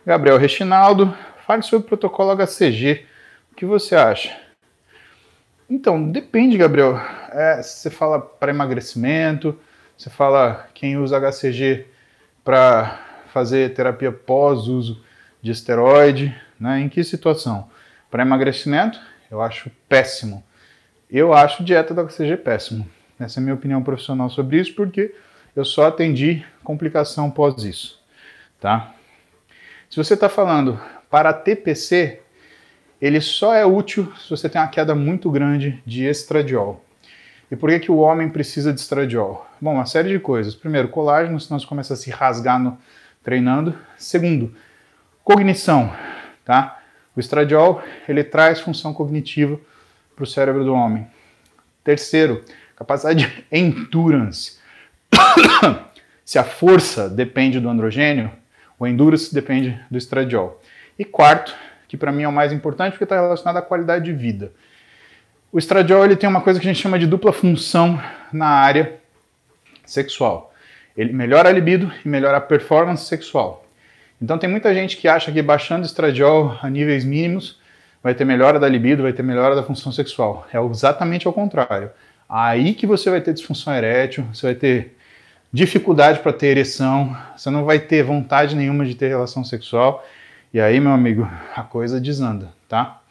Gabriel Rechinaldo, fale sobre o protocolo HCG. O que você acha? Então, depende, Gabriel. Você fala para emagrecimento, você fala quem usa HCG para fazer terapia pós-uso de esteroide, né? Em que situação? Para emagrecimento, eu acho péssimo. Eu acho dieta do HCG péssimo. Essa é a minha opinião profissional sobre isso, porque eu só atendi complicação pós isso, tá? Se você está falando para TPC, ele só é útil se você tem uma queda muito grande de estradiol. E por que o homem precisa de estradiol? Bom, uma série de coisas. Primeiro, colágeno, senão você começa a se rasgar treinando. Segundo, cognição, tá? O estradiol, ele traz função cognitiva para o cérebro do homem. Terceiro, capacidade de endurance. Se a força depende do androgênio, o endurance depende do estradiol. E quarto, que para mim é o mais importante, porque está relacionado à qualidade de vida. O estradiol ele tem uma coisa que a gente chama de dupla função na área sexual. Ele melhora a libido e melhora a performance sexual. Então tem muita gente que acha que baixando estradiol a níveis mínimos vai ter melhora da libido, vai ter melhora da função sexual. É exatamente ao contrário. Aí que você vai ter disfunção erétil, você vai ter dificuldade para ter ereção, você não vai ter vontade nenhuma de ter relação sexual. E aí, meu amigo, a coisa desanda, tá?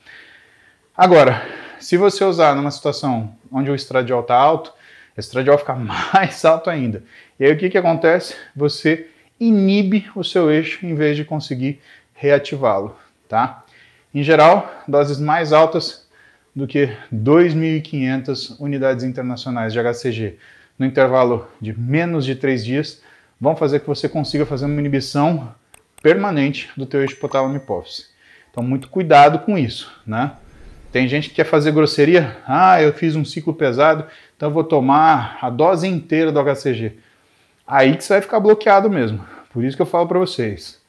Agora, se você usar numa situação onde o estradiol está alto, o estradiol fica mais alto ainda. E aí o que acontece? Você inibe o seu eixo em vez de conseguir reativá-lo, tá? Em geral, doses mais altas do que 2.500 unidades internacionais de HCG no intervalo de menos de 3 dias vão fazer que você consiga fazer uma inibição permanente do teu eixo hipotálamo-hipófise. Então, muito cuidado com isso, né? Tem gente que quer fazer grosseria. Ah, eu fiz um ciclo pesado, então eu vou tomar a dose inteira do HCG. Aí que você vai ficar bloqueado mesmo. Por isso que eu falo para vocês.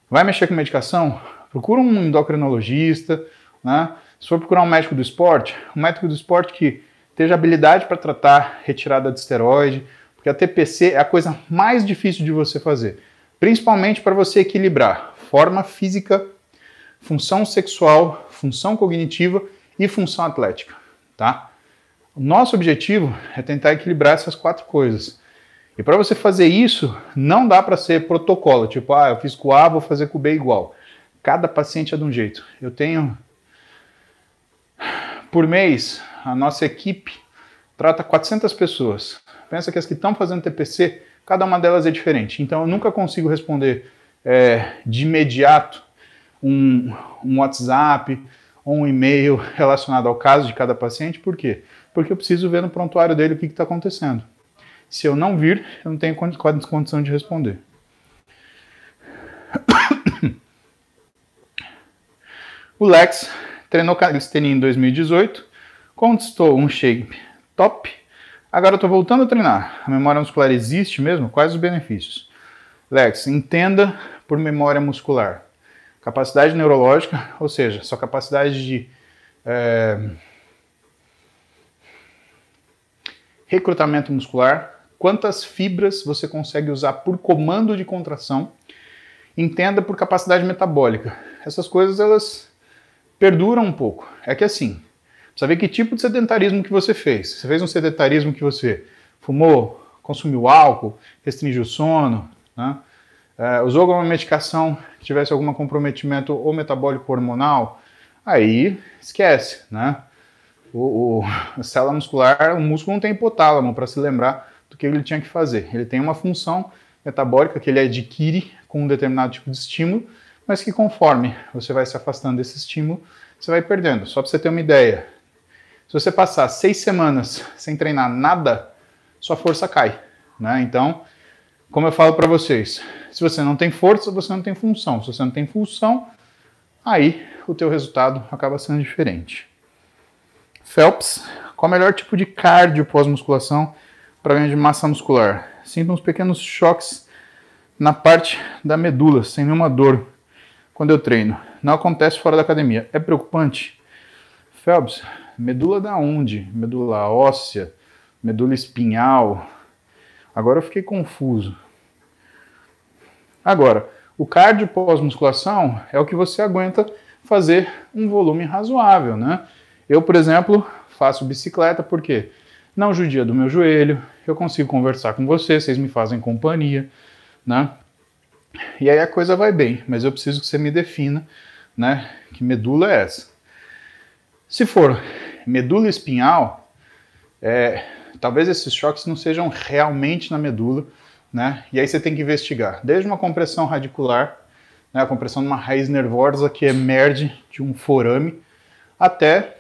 Vai mexer com medicação? Procura um endocrinologista, né? Se for procurar um médico do esporte, um médico do esporte que esteja habilidade para tratar retirada de esteroide, porque a TPC é a coisa mais difícil de você fazer. Principalmente para você equilibrar forma física, função sexual, função cognitiva e função atlética, tá? O nosso objetivo é tentar equilibrar essas 4 coisas. E para você fazer isso, não dá para ser protocolo, tipo, eu fiz com A, vou fazer com B igual. Cada paciente é de um jeito. Eu tenho, por mês, a nossa equipe trata 400 pessoas. Pensa que as que estão fazendo TPC, cada uma delas é diferente. Então eu nunca consigo responder de imediato um WhatsApp ou um e-mail relacionado ao caso de cada paciente. Por quê? Porque eu preciso ver no prontuário dele o que está acontecendo. Se eu não vir, eu não tenho condição de responder. O Lex treinou calistenia em 2018, conquistou um shape top. Agora eu estou voltando a treinar. A memória muscular existe mesmo? Quais os benefícios? Lex, entenda por memória muscular. Capacidade neurológica, ou seja, sua capacidade de recrutamento muscular, quantas fibras você consegue usar por comando de contração. Entenda por capacidade metabólica. Essas coisas, elas perduram um pouco. É que assim, precisa ver que tipo de sedentarismo que você fez. Você fez um sedentarismo que você fumou, consumiu álcool, restringiu o sono, né? Usou alguma medicação que tivesse algum comprometimento ou metabólico ou hormonal, aí esquece, né? A célula muscular, o músculo não tem hipotálamo para se lembrar do que ele tinha que fazer. Ele tem uma função metabólica que ele adquire com um determinado tipo de estímulo, mas que conforme você vai se afastando desse estímulo, você vai perdendo. Só para você ter uma ideia, se você passar 6 semanas sem treinar nada, sua força cai, né? Então, como eu falo para vocês, se você não tem força, você não tem função. Se você não tem função, aí o teu resultado acaba sendo diferente. Phelps, qual é o melhor tipo de cardio pós-musculação para ganho de massa muscular? Sinto uns pequenos choques na parte da medula, sem nenhuma dor quando eu treino. Não acontece fora da academia. É preocupante? Phelps, medula da onde? Medula óssea? Medula espinhal? Agora eu fiquei confuso. Agora, o cardio pós-musculação é o que você aguenta fazer um volume razoável, né? Eu, por exemplo, faço bicicleta porque não judia do meu joelho, eu consigo conversar com vocês me fazem companhia, né? E aí a coisa vai bem, mas eu preciso que você me defina, né? Que medula é essa? Se for medula espinhal, talvez esses choques não sejam realmente na medula, né? E aí você tem que investigar, desde uma compressão radicular, né? A compressão de uma raiz nervosa que emerge de um forame, até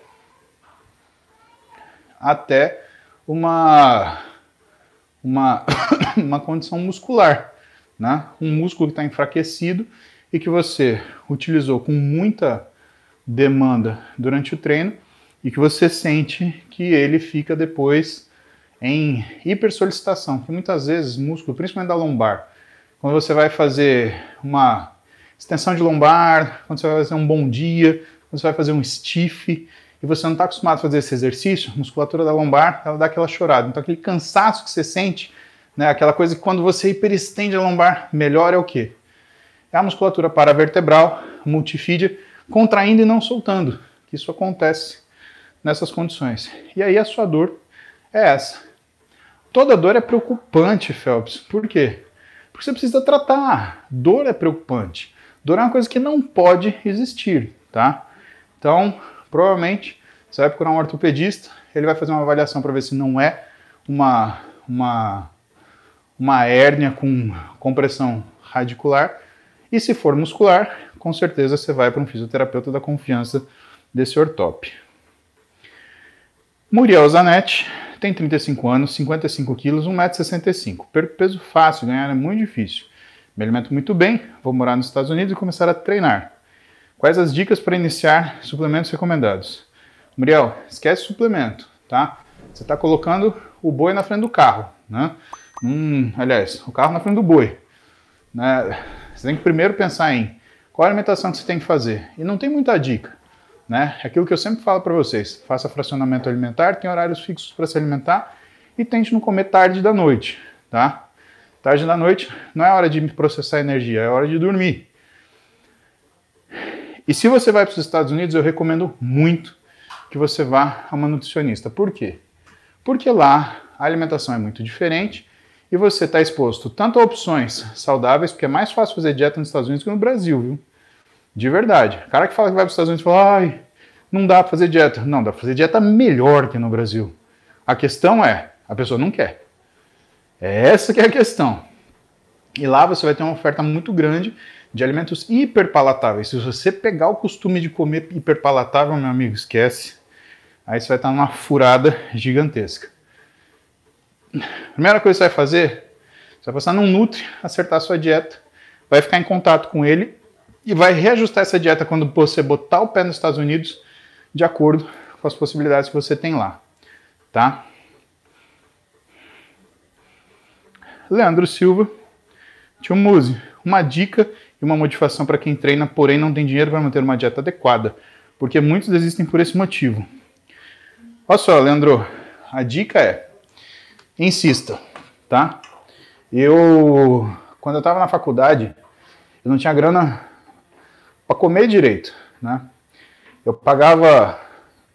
uma condição muscular, né? Um músculo que está enfraquecido e que você utilizou com muita demanda durante o treino e que você sente que ele fica depois em hipersolicitação, que muitas vezes músculo, principalmente da lombar, quando você vai fazer uma extensão de lombar, quando você vai fazer um bom dia, quando você vai fazer um stiff, e você não está acostumado a fazer esse exercício, a musculatura da lombar, ela dá aquela chorada. Então aquele cansaço que você sente, né, aquela coisa que quando você hiperestende a lombar, melhor é o quê? É a musculatura paravertebral, multifídia, contraindo e não soltando. Isso acontece nessas condições. E aí a sua dor é essa. Toda dor é preocupante, Phelps. Por quê? Porque você precisa tratar. Dor é preocupante. Dor é uma coisa que não pode existir, tá? Então, provavelmente, você vai procurar um ortopedista, ele vai fazer uma avaliação para ver se não é uma hérnia com compressão radicular. E se for muscular, com certeza você vai para um fisioterapeuta da confiança desse ortop. Muriel Zanetti, tem 35 anos, 55 quilos, 1,65 m. Perco peso fácil, ganhar é muito difícil. Me alimento muito bem, vou morar nos Estados Unidos e começar a treinar. Quais as dicas para iniciar suplementos recomendados? Muriel, esquece suplemento, tá? Você está colocando o boi na frente do carro, né? Aliás, o carro na frente do boi. Né? Você tem que primeiro pensar em qual a alimentação que você tem que fazer. E não tem muita dica, né? É aquilo que eu sempre falo para vocês. Faça fracionamento alimentar, tem horários fixos para se alimentar e tente não comer tarde da noite, tá? Tarde da noite não é hora de processar energia, é hora de dormir. E se você vai para os Estados Unidos, eu recomendo muito que você vá a uma nutricionista. Por quê? Porque lá a alimentação é muito diferente e você está exposto tanto a opções saudáveis, porque é mais fácil fazer dieta nos Estados Unidos que no Brasil, viu? De verdade. O cara que fala que vai para os Estados Unidos fala, ai, não dá para fazer dieta. Não, dá para fazer dieta melhor que no Brasil. A questão é, a pessoa não quer. É essa que é a questão. E lá você vai ter uma oferta muito grande de alimentos hiperpalatáveis. Se você pegar o costume de comer hiperpalatável, meu amigo, esquece. Aí você vai estar numa furada gigantesca. Primeira coisa que você vai fazer, você vai passar num Nutri, acertar a sua dieta, vai ficar em contato com ele e vai reajustar essa dieta quando você botar o pé nos Estados Unidos, de acordo com as possibilidades que você tem lá, tá? Leandro Silva, Tio Muzi, uma dica e uma motivação para quem treina, porém não tem dinheiro para manter uma dieta adequada, porque muitos desistem por esse motivo. Olha só, Leandro, a dica é, insista, tá? Quando eu estava na faculdade, eu não tinha grana para comer direito, né? Eu pagava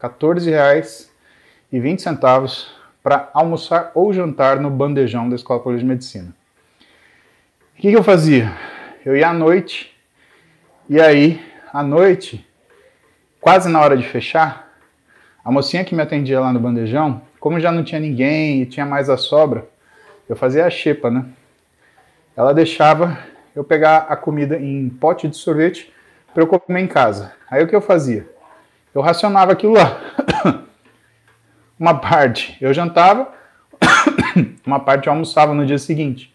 R$14,20 para almoçar ou jantar no bandejão da Escola Paulista de Medicina. O que eu fazia? Eu ia à noite, e aí, à noite, quase na hora de fechar, a mocinha que me atendia lá no bandejão, como já não tinha ninguém e tinha mais a sobra, eu fazia a xepa, né? Ela deixava eu pegar a comida em pote de sorvete para eu comer em casa. Aí o que eu fazia? Eu racionava aquilo lá. Uma parte eu jantava, uma parte eu almoçava no dia seguinte.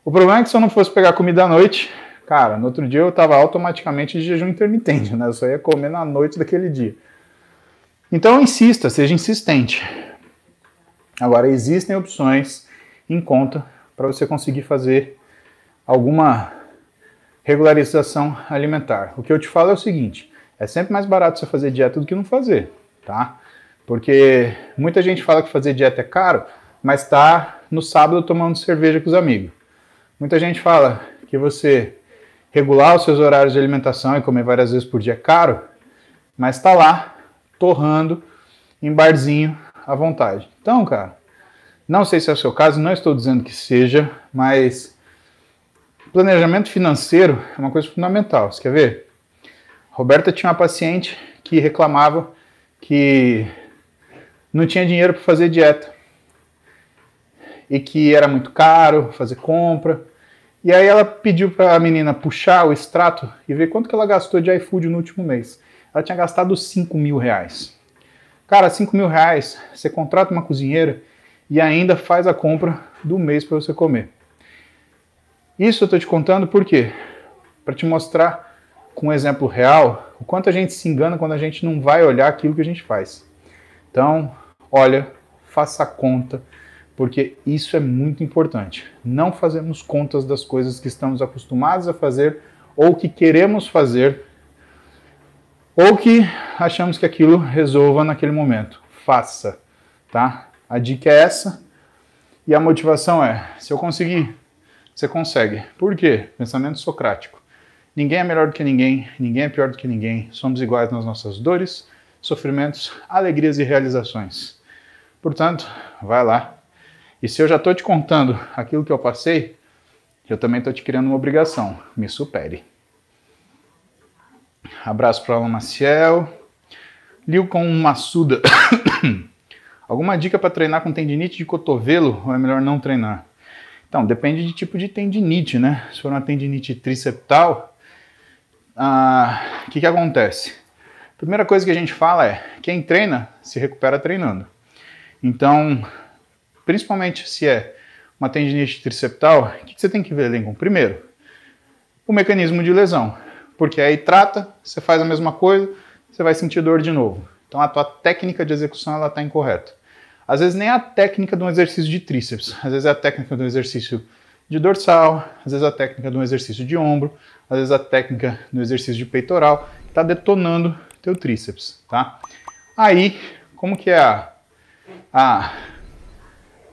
O problema é que se eu não fosse pegar comida à noite, cara, no outro dia eu estava automaticamente de jejum intermitente, né? Eu só ia comer na noite daquele dia. Então insista, seja insistente. Agora, existem opções em conta para você conseguir fazer alguma regularização alimentar. O que eu te falo é o seguinte, é sempre mais barato você fazer dieta do que não fazer, tá? Porque muita gente fala que fazer dieta é caro, mas tá no sábado tomando cerveja com os amigos. Muita gente fala que você regular os seus horários de alimentação e comer várias vezes por dia é caro, mas tá lá torrando em barzinho à vontade. Então, cara, não sei se é o seu caso, não estou dizendo que seja, mas planejamento financeiro é uma coisa fundamental. Você quer ver? Roberta tinha uma paciente que reclamava que não tinha dinheiro para fazer dieta e que era muito caro fazer compra. E aí ela pediu para a menina puxar o extrato e ver quanto que ela gastou de iFood no último mês. Ela tinha gastado R$5.000. Cara, R$5.000, você contrata uma cozinheira e ainda faz a compra do mês para você comer. Isso eu estou te contando por quê? Para te mostrar com um exemplo real o quanto a gente se engana quando a gente não vai olhar aquilo que a gente faz. Então, olha, faça a conta, porque isso é muito importante. Não fazemos contas das coisas que estamos acostumados a fazer ou que queremos fazer ou que achamos que aquilo resolva naquele momento. Faça, tá? A dica é essa e a motivação é, se eu conseguir, você consegue. Por quê? Pensamento socrático. Ninguém é melhor do que ninguém, ninguém é pior do que ninguém, somos iguais nas nossas dores, sofrimentos, alegrias e realizações. Portanto, vai lá. E se eu já estou te contando aquilo que eu passei, eu também estou te criando uma obrigação. Me supere. Abraço para o Maciel. Lilcon Massuda. Alguma dica para treinar com tendinite de cotovelo ou é melhor não treinar? Então, depende de tipo de tendinite, né? Se for uma tendinite triceptal, o que acontece? Primeira coisa que a gente fala é, quem treina se recupera treinando. Então, principalmente se é uma tendinite triceptal, o que você tem que ver, Lincoln? Primeiro, o mecanismo de lesão, porque aí trata, você faz a mesma coisa, você vai sentir dor de novo. Então a tua técnica de execução está incorreta. Às vezes nem a técnica de um exercício de tríceps, às vezes é a técnica de um exercício de dorsal, às vezes a técnica de um exercício de ombro, às vezes a técnica do exercício de peitoral, que está detonando teu tríceps, tá? Aí, como que é a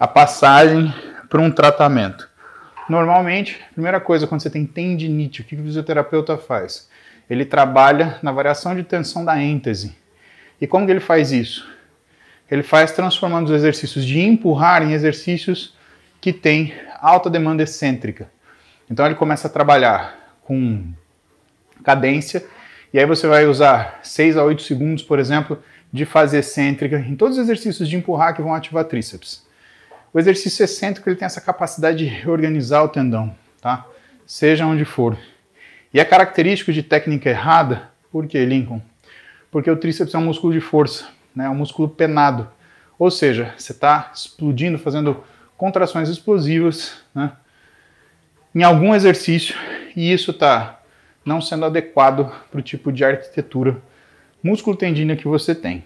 passagem para um tratamento? Normalmente, primeira coisa, quando você tem tendinite, o que o fisioterapeuta faz? Ele trabalha na variação de tensão da êntese. E como que ele faz isso? Ele faz transformando os exercícios de empurrar em exercícios que têm alta demanda excêntrica. Então ele começa a trabalhar com cadência, e aí você vai usar 6 a 8 segundos, por exemplo, de fase excêntrica em todos os exercícios de empurrar que vão ativar tríceps. O exercício excêntrico ele tem essa capacidade de reorganizar o tendão, tá? Seja onde for. E é característico de técnica errada, por quê, Lincoln? Porque o tríceps é um músculo de força, né? É um músculo penado. Ou seja, você está explodindo, fazendo contrações explosivas, né? Em algum exercício, e isso está não sendo adequado para o tipo de arquitetura músculo-tendínea que você tem.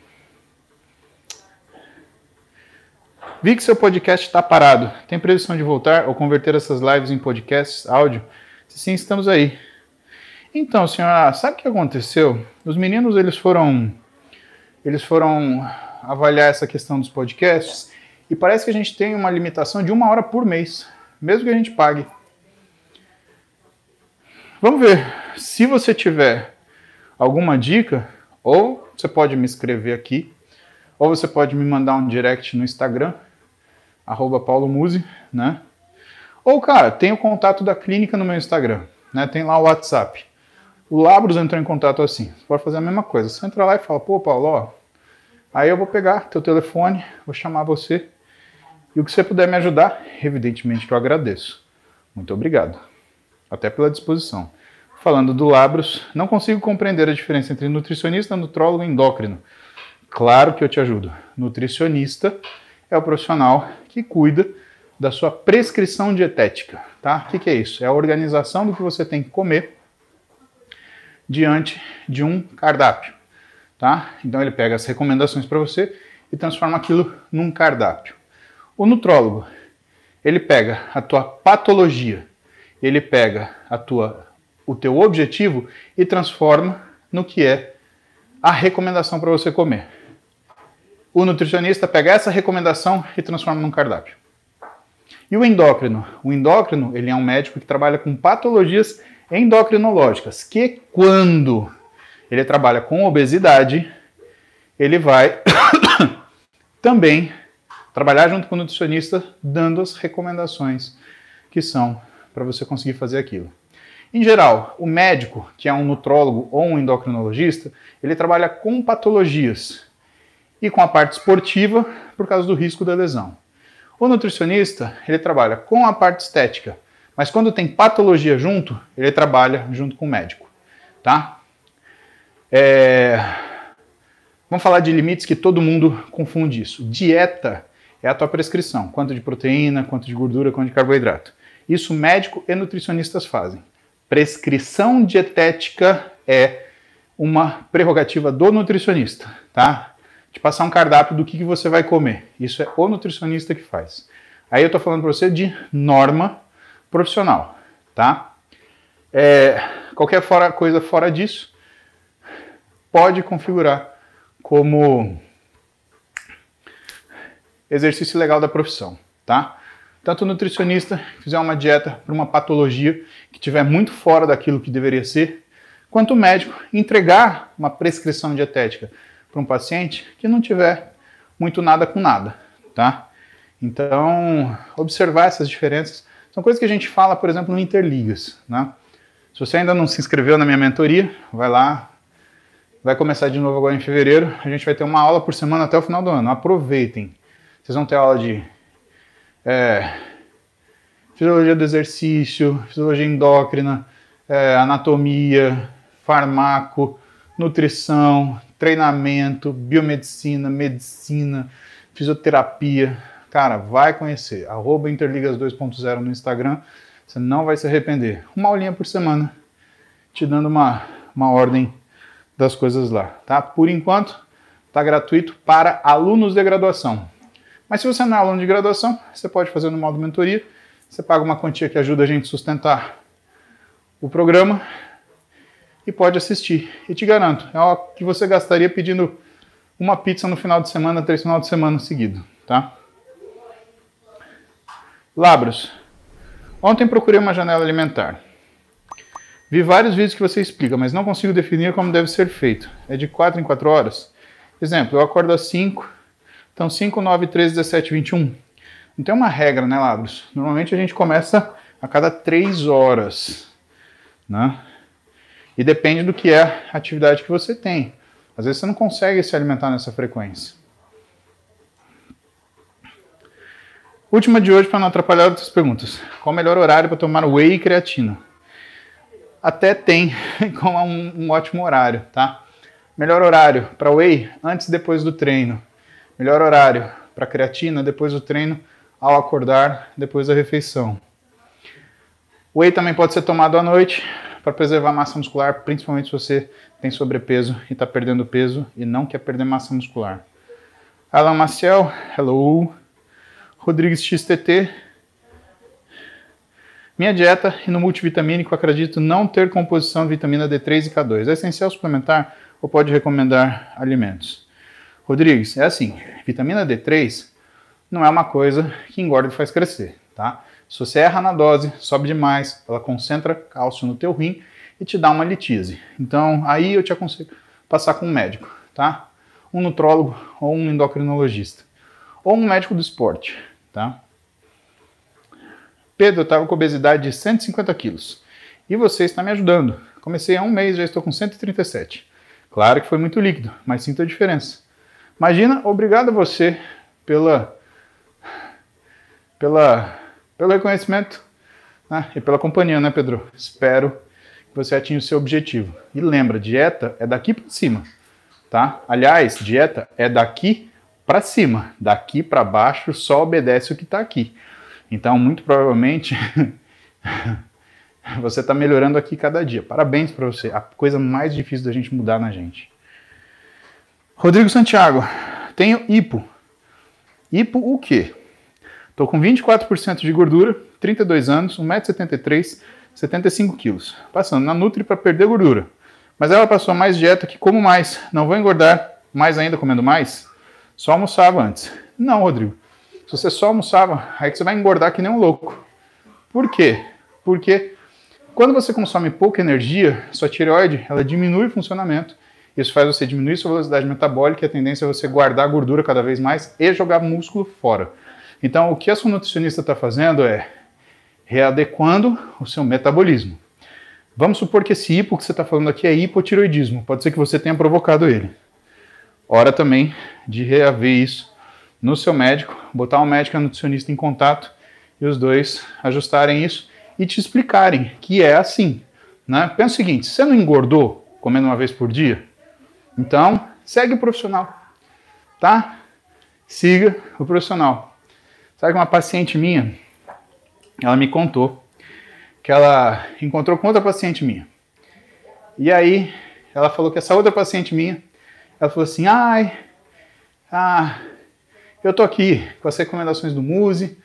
Vi que seu podcast está parado. Tem previsão de voltar ou converter essas lives em podcasts, áudio? Se sim, estamos aí. Então, senhora, sabe o que aconteceu? Os meninos eles foram avaliar essa questão dos podcasts e parece que a gente tem uma limitação de 1 hora por mês, mesmo que a gente pague. Vamos ver. Se você tiver alguma dica, ou você pode me escrever aqui, ou você pode me mandar um direct no Instagram, @paulomuse, né? Ou, cara, tem o contato da clínica no meu Instagram, né? Tem lá o WhatsApp. O Labros entrou em contato assim. Você pode fazer a mesma coisa. Você entra lá e fala, pô, Paulo, ó, aí eu vou pegar teu telefone, vou chamar você, e o que você puder me ajudar, evidentemente que eu agradeço. Muito obrigado. Até pela disposição. Falando do Labros, não consigo compreender a diferença entre nutricionista, nutrólogo e endócrino. Claro que eu te ajudo. Nutricionista é o profissional que cuida da sua prescrição dietética, tá? O que é isso? É a organização do que você tem que comer diante de um cardápio, tá? Então ele pega as recomendações para você e transforma aquilo num cardápio. O nutrólogo, ele pega a tua patologia, ele pega o teu objetivo e transforma no que é a recomendação para você comer. O nutricionista pega essa recomendação e transforma num cardápio. E o endócrino? O endócrino, ele é um médico que trabalha com patologias endocrinológicas, que quando ele trabalha com obesidade, ele vai também trabalhar junto com o nutricionista, dando as recomendações que são para você conseguir fazer aquilo. Em geral, o médico, que é um nutrólogo ou um endocrinologista, ele trabalha com patologias e com a parte esportiva por causa do risco da lesão. O nutricionista, ele trabalha com a parte estética, mas quando tem patologia junto, ele trabalha junto com o médico, tá? Vamos falar de limites que todo mundo confunde isso. Dieta é a tua prescrição, quanto de proteína, quanto de gordura, quanto de carboidrato. Isso médico e nutricionistas fazem. Prescrição dietética é uma prerrogativa do nutricionista, tá? De passar um cardápio do que você vai comer. Isso é o nutricionista que faz. Aí eu tô falando para você de norma profissional, tá? Qualquer coisa fora disso pode configurar como exercício legal da profissão, tá? Tanto o nutricionista fizer uma dieta para uma patologia que estiver muito fora daquilo que deveria ser, quanto o médico entregar uma prescrição dietética para um paciente que não tiver muito nada com nada, tá? Então, observar essas diferenças são coisas que a gente fala, por exemplo, no Interligas, né? Se você ainda não se inscreveu na minha mentoria, vai lá, vai começar de novo agora em fevereiro, a gente vai ter uma aula por semana até o final do ano, aproveitem. Vocês vão ter aula de fisiologia do exercício, fisiologia endócrina, anatomia, farmaco, nutrição, treinamento, biomedicina, medicina, fisioterapia. Cara, vai conhecer. @Interligas 2.0 no Instagram. Você não vai se arrepender. Uma aulinha por semana, te dando uma ordem das coisas lá, tá? Por enquanto, tá gratuito para alunos de graduação. Mas se você não é aluno de graduação, você pode fazer no modo mentoria. Você paga uma quantia que ajuda a gente a sustentar o programa e pode assistir. E te garanto, é o que você gastaria pedindo uma pizza no final de semana, 3 finais de semana seguido, tá? Labros. Ontem procurei uma janela alimentar. Vi vários vídeos que você explica, mas não consigo definir como deve ser feito. É de 4 em 4 horas? Exemplo, eu acordo às 5, então 5, 9, 13, 17, 21. Não tem uma regra, né, Labros? Normalmente a gente começa a cada 3 horas, né? E depende do que é a atividade que você tem. Às vezes você não consegue se alimentar nessa frequência. Última de hoje, para não atrapalhar outras perguntas. Qual o melhor horário para tomar whey e creatina? Até tem como um ótimo horário, tá? Melhor horário para whey, antes e depois do treino. Melhor horário para creatina, depois do treino, ao acordar, depois da refeição. Whey também pode ser tomado à noite, para preservar a massa muscular, principalmente se você tem sobrepeso e está perdendo peso e não quer perder massa muscular. Alan Maciel, hello. Rodrigues XTT. Minha dieta e no multivitamínico acredito não ter composição de vitamina D3 e K2. É essencial suplementar ou pode recomendar alimentos? Rodrigues, é assim, vitamina D3 não é uma coisa que engorda e faz crescer, tá? Se você erra na dose, sobe demais, ela concentra cálcio no teu rim e te dá uma litise. Então, aí eu te aconselho passar com um médico, tá? Um nutrólogo ou um endocrinologista. Ou um médico do esporte, tá? Pedro, eu estava com obesidade de 150 quilos. E você está me ajudando. Comecei há um mês, já estou com 137. Claro que foi muito líquido, mas sinto a diferença. Imagina, obrigado a você pelo reconhecimento, né? E pela companhia, né, Pedro? Espero que você atinja o seu objetivo. E lembra, dieta é daqui para cima, tá? Aliás, dieta é daqui para cima. Daqui para baixo só obedece o que está aqui. Então, muito provavelmente, você está melhorando aqui cada dia. Parabéns para você. A coisa mais difícil da gente mudar na gente. Rodrigo Santiago, tenho hipo. Hipo o quê? Estou com 24% de gordura, 32 anos, 1,73 m, 75 quilos. Passando na Nutri para perder gordura. Mas ela passou mais dieta que como mais. Não vou engordar mais ainda comendo mais? Só almoçava antes. Não, Rodrigo. Se você só almoçava, aí que você vai engordar que nem um louco. Por quê? Porque quando você consome pouca energia, sua tireoide ela diminui o funcionamento. Isso faz você diminuir sua velocidade metabólica e a tendência é você guardar gordura cada vez mais e jogar músculo fora. Então, o que a sua nutricionista está fazendo é readequando o seu metabolismo. Vamos supor que esse hipo que você está falando aqui é hipotireoidismo. Pode ser que você tenha provocado ele. Hora também de reaver isso no seu médico, botar o médico e a nutricionista em contato e os dois ajustarem isso e te explicarem que é assim, né? Pensa o seguinte, você não engordou comendo uma vez por dia? Então, segue o profissional, tá? Siga o profissional. Sabe que uma paciente minha, ela me contou que ela encontrou com outra paciente minha. E aí, ela falou que essa outra paciente minha, ela falou assim, eu tô aqui com as recomendações do Muse,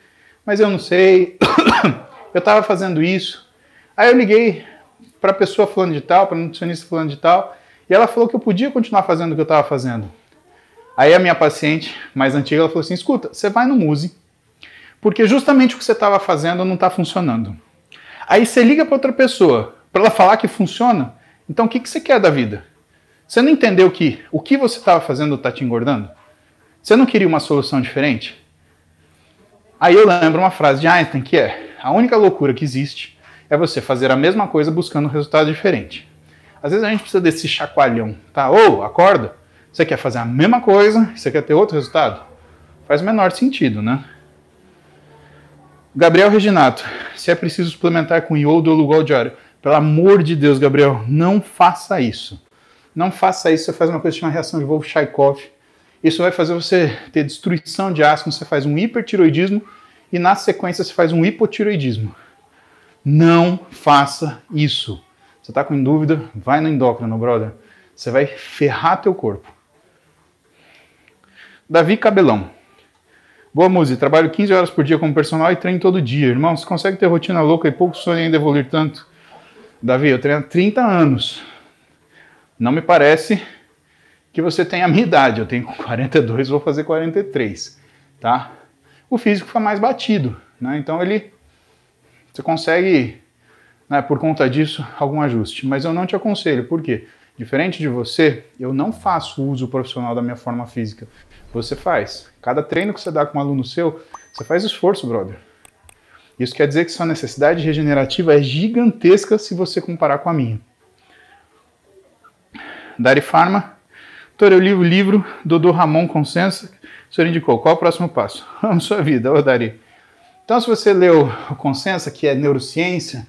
mas eu não sei, eu tava fazendo isso. Aí eu liguei para a pessoa fulano de tal, para a nutricionista fulano de tal, e ela falou que eu podia continuar fazendo o que eu estava fazendo. Aí a minha paciente mais antiga, ela falou assim, escuta, você vai no Muse, porque justamente o que você estava fazendo não está funcionando. Aí você liga para outra pessoa, para ela falar que funciona, então o que você quer da vida? Você não entendeu que o que você estava fazendo está te engordando? Você não queria uma solução diferente? Aí eu lembro uma frase de Einstein que é, a única loucura que existe é você fazer a mesma coisa buscando um resultado diferente. Às vezes a gente precisa desse chacoalhão, tá? Ou, acorda, você quer fazer a mesma coisa, você quer ter outro resultado? Faz o menor sentido, né? Gabriel Reginato, se é preciso suplementar com iodo ou lugol diário. Pelo amor de Deus, Gabriel, não faça isso. Não faça isso, você faz uma coisa chamada reação de Wolff-Chaikoff. Isso vai fazer você ter destruição de ácido, você faz um hipertiroidismo e na sequência você faz um hipotiroidismo. Não faça isso. Você está com dúvida? Vai no endócrino, brother. Você vai ferrar teu corpo. Davi Cabelão. Boa, Muzi. Trabalho 15 horas por dia como personal e treino todo dia. Irmão, você consegue ter rotina louca e pouco sonho ainda evoluir tanto? Davi, eu treino há 30 anos. Não me parece que você tem a minha idade. Eu tenho 42, vou fazer 43, tá? O físico foi mais batido, né? Então você consegue, né, por conta disso, algum ajuste. Mas eu não te aconselho, por quê? Diferente de você, eu não faço uso profissional da minha forma física. Você faz. Cada treino que você dá com um aluno seu, você faz esforço, brother. Isso quer dizer que sua necessidade regenerativa é gigantesca se você comparar com a minha. Dari Pharma. Doutor, eu li o livro do Dr. Ramon Consensa. O senhor indicou. Qual é o próximo passo? Vamos sua vida, ô Dari. Então, se você leu o Consensa, que é neurociência,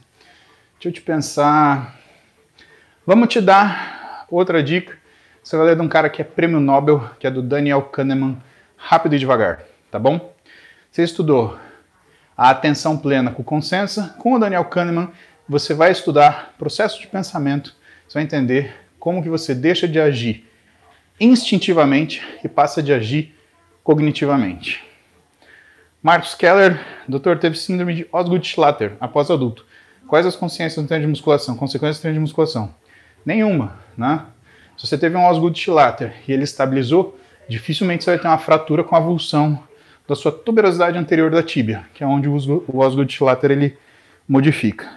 deixa eu te pensar. Vamos te dar outra dica. Você vai ler de um cara que é prêmio Nobel, que é do Daniel Kahneman, Rápido e Devagar, tá bom? Você estudou a atenção plena com o Consensa, com o Daniel Kahneman, você vai estudar processo de pensamento, você vai entender como que você deixa de agir instintivamente e passa de agir cognitivamente. Marcus Keller, doutor, teve síndrome de Osgood-Schlatter após adulto. Quais as consequências do treino de musculação? Consequências do treino de musculação? Nenhuma, né? Se você teve um Osgood-Schlatter e ele estabilizou, dificilmente você vai ter uma fratura com avulsão da sua tuberosidade anterior da tíbia, que é onde o Osgood-Schlatter ele modifica.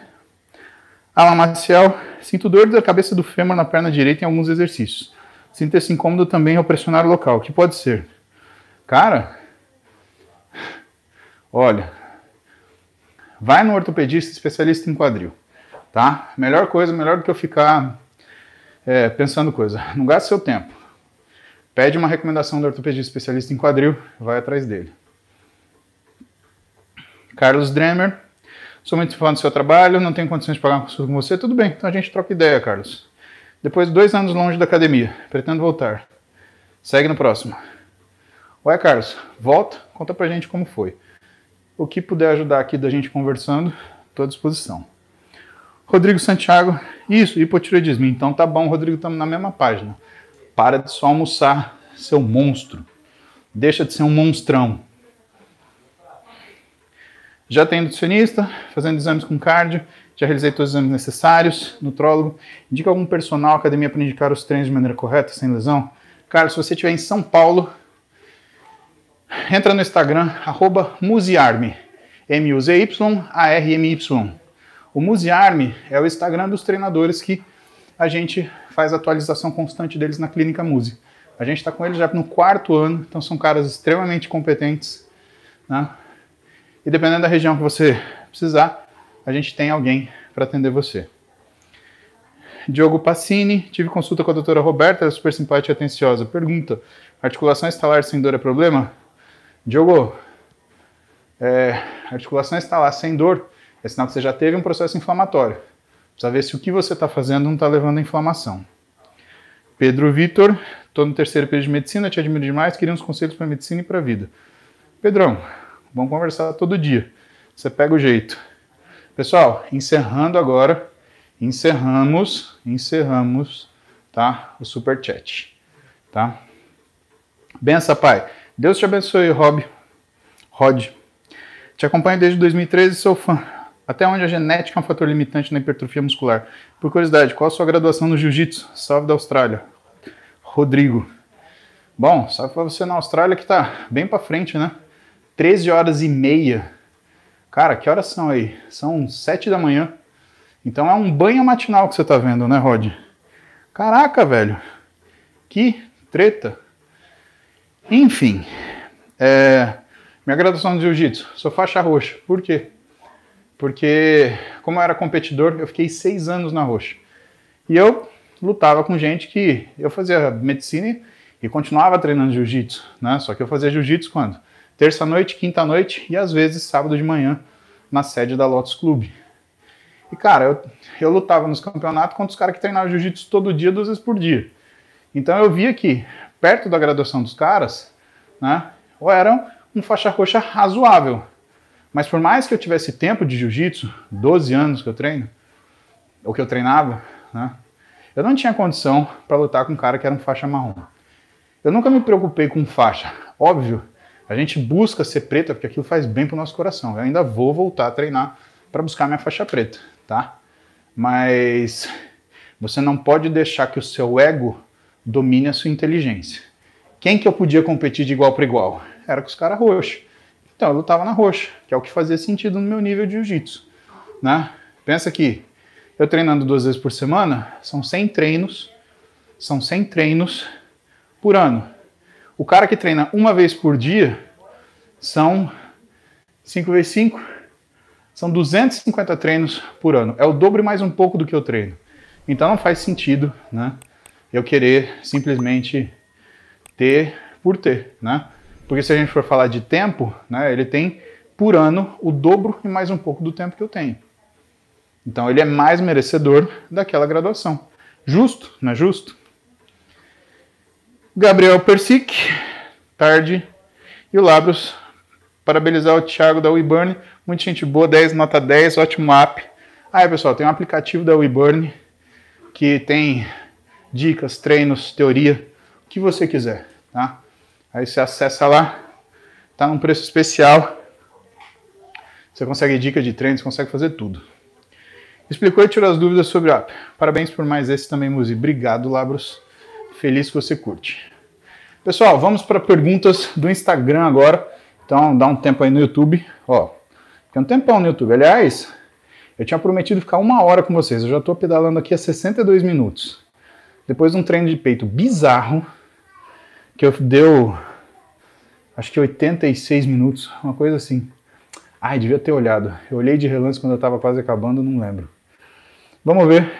Alan Maciel, sinto dor da cabeça do fêmur na perna direita em alguns exercícios. Sinto esse incômodo também ao pressionar o local. O que pode ser? Cara, olha, vai no ortopedista especialista em quadril, tá? Melhor coisa, melhor do que eu ficar pensando coisa. Não gaste seu tempo. Pede uma recomendação do ortopedista especialista em quadril, vai atrás dele. Carlos Dremer, sou muito fã do seu trabalho, não tenho condições de pagar uma consulta com você. Tudo bem, então a gente troca ideia, Carlos. Depois de 2 anos longe da academia, pretendo voltar. Segue no próximo. Ué, Carlos, volta, conta pra gente como foi. O que puder ajudar aqui da gente conversando, estou à disposição. Rodrigo Santiago, isso, hipotireoidismo. Então tá bom, Rodrigo, estamos na mesma página. Para de só almoçar, seu monstro. Deixa de ser um monstrão. Já tem nutricionista, fazendo exames com cardio, já realizei todos os exames necessários, nutrólogo. Indica algum personal, academia para indicar os treinos de maneira correta, sem lesão? Cara, se você estiver em São Paulo, entra no Instagram, @muziarmy, MUZYARMY. O Muziarmy é o Instagram dos treinadores que a gente faz atualização constante deles na Clínica Muzi. A gente está com eles já no 4º ano, então são caras extremamente competentes, né? E dependendo da região que você precisar, a gente tem alguém para atender você. Diogo Passini, tive consulta com a doutora Roberta, ela é super simpática e atenciosa. Pergunta, articulação estalar sem dor é problema? Diogo, articulação estalar sem dor é sinal que você já teve um processo inflamatório. Precisa ver se o que você está fazendo não está levando a inflamação. Pedro Vitor, estou no 3º período de medicina, te admiro demais, queria uns conselhos para medicina e para a vida. Pedrão, vamos conversar todo dia. Você pega o jeito. Pessoal, encerrando agora, encerramos, tá? O superchat, tá? Benção, pai. Deus te abençoe, Rod. Te acompanho desde 2013 e sou fã. Até onde a genética é um fator limitante na hipertrofia muscular? Por curiosidade, qual a sua graduação no jiu-jitsu? Salve da Austrália. Rodrigo. Bom, salve pra você na Austrália que tá bem pra frente, né? 13h30. Cara, que horas são aí? São 7 da manhã. Então é um banho matinal que você tá vendo, né, Rod? Caraca, velho. Que treta. Enfim. Minha graduação no jiu-jitsu. Sou faixa roxa. Por quê? Porque, como eu era competidor, eu fiquei 6 anos na roxa. E eu lutava com gente que eu fazia medicina e continuava treinando jiu-jitsu, né? Só que eu fazia jiu-jitsu quando? Terça-noite, quinta-noite e às vezes sábado de manhã na sede da Lotus Club. E, cara, eu lutava nos campeonatos contra os caras que treinavam jiu-jitsu todo dia, 2 vezes por dia. Então eu via que, perto da graduação dos caras, né, eu era um faixa roxa razoável. Mas por mais que eu tivesse tempo de jiu-jitsu, 12 anos que eu treino, ou que eu treinava, né, eu não tinha condição para lutar com um cara que era um faixa marrom. Eu nunca me preocupei com faixa. Óbvio, a gente busca ser preta porque aquilo faz bem pro nosso coração. Eu ainda vou voltar a treinar para buscar minha faixa preta, tá? Mas você não pode deixar que o seu ego domine a sua inteligência. Quem que eu podia competir de igual para igual? Era com os caras roxos. Então eu lutava na roxa, que é o que fazia sentido no meu nível de jiu-jitsu, né? Pensa que eu treinando 2 vezes por semana, são 100 treinos por ano. O cara que treina 1 vez por dia, são 5 vezes 5, são 250 treinos por ano. É o dobro e mais um pouco do que eu treino. Então não faz sentido, né, eu querer simplesmente ter por ter, né? Porque se a gente for falar de tempo, né, ele tem por ano o dobro e mais um pouco do tempo que eu tenho. Então ele é mais merecedor daquela graduação. Justo? Não é justo? Gabriel Persic, tarde. E o Labros, parabenizar o Thiago da WeBurn. Muita gente boa, 10, nota 10, ótimo app. Aí, pessoal, tem um aplicativo da WeBurn que tem dicas, treinos, teoria, o que você quiser, tá? Aí você acessa lá, tá num preço especial. Você consegue dica de treinos, consegue fazer tudo. Explicou e tirou as dúvidas sobre o app. Parabéns por mais esse também, Muzi. Obrigado, Labros. Feliz que você curte. Pessoal, vamos para perguntas do Instagram agora. Então, dá um tempo aí no YouTube. Ó, tem um tempão no YouTube. Aliás, eu tinha prometido ficar 1 hora com vocês. Eu já estou pedalando aqui há 62 minutos. Depois de um treino de peito bizarro, que deu, acho que 86 minutos, uma coisa assim. Ai, devia ter olhado. Eu olhei de relance quando eu estava quase acabando, não lembro. Vamos ver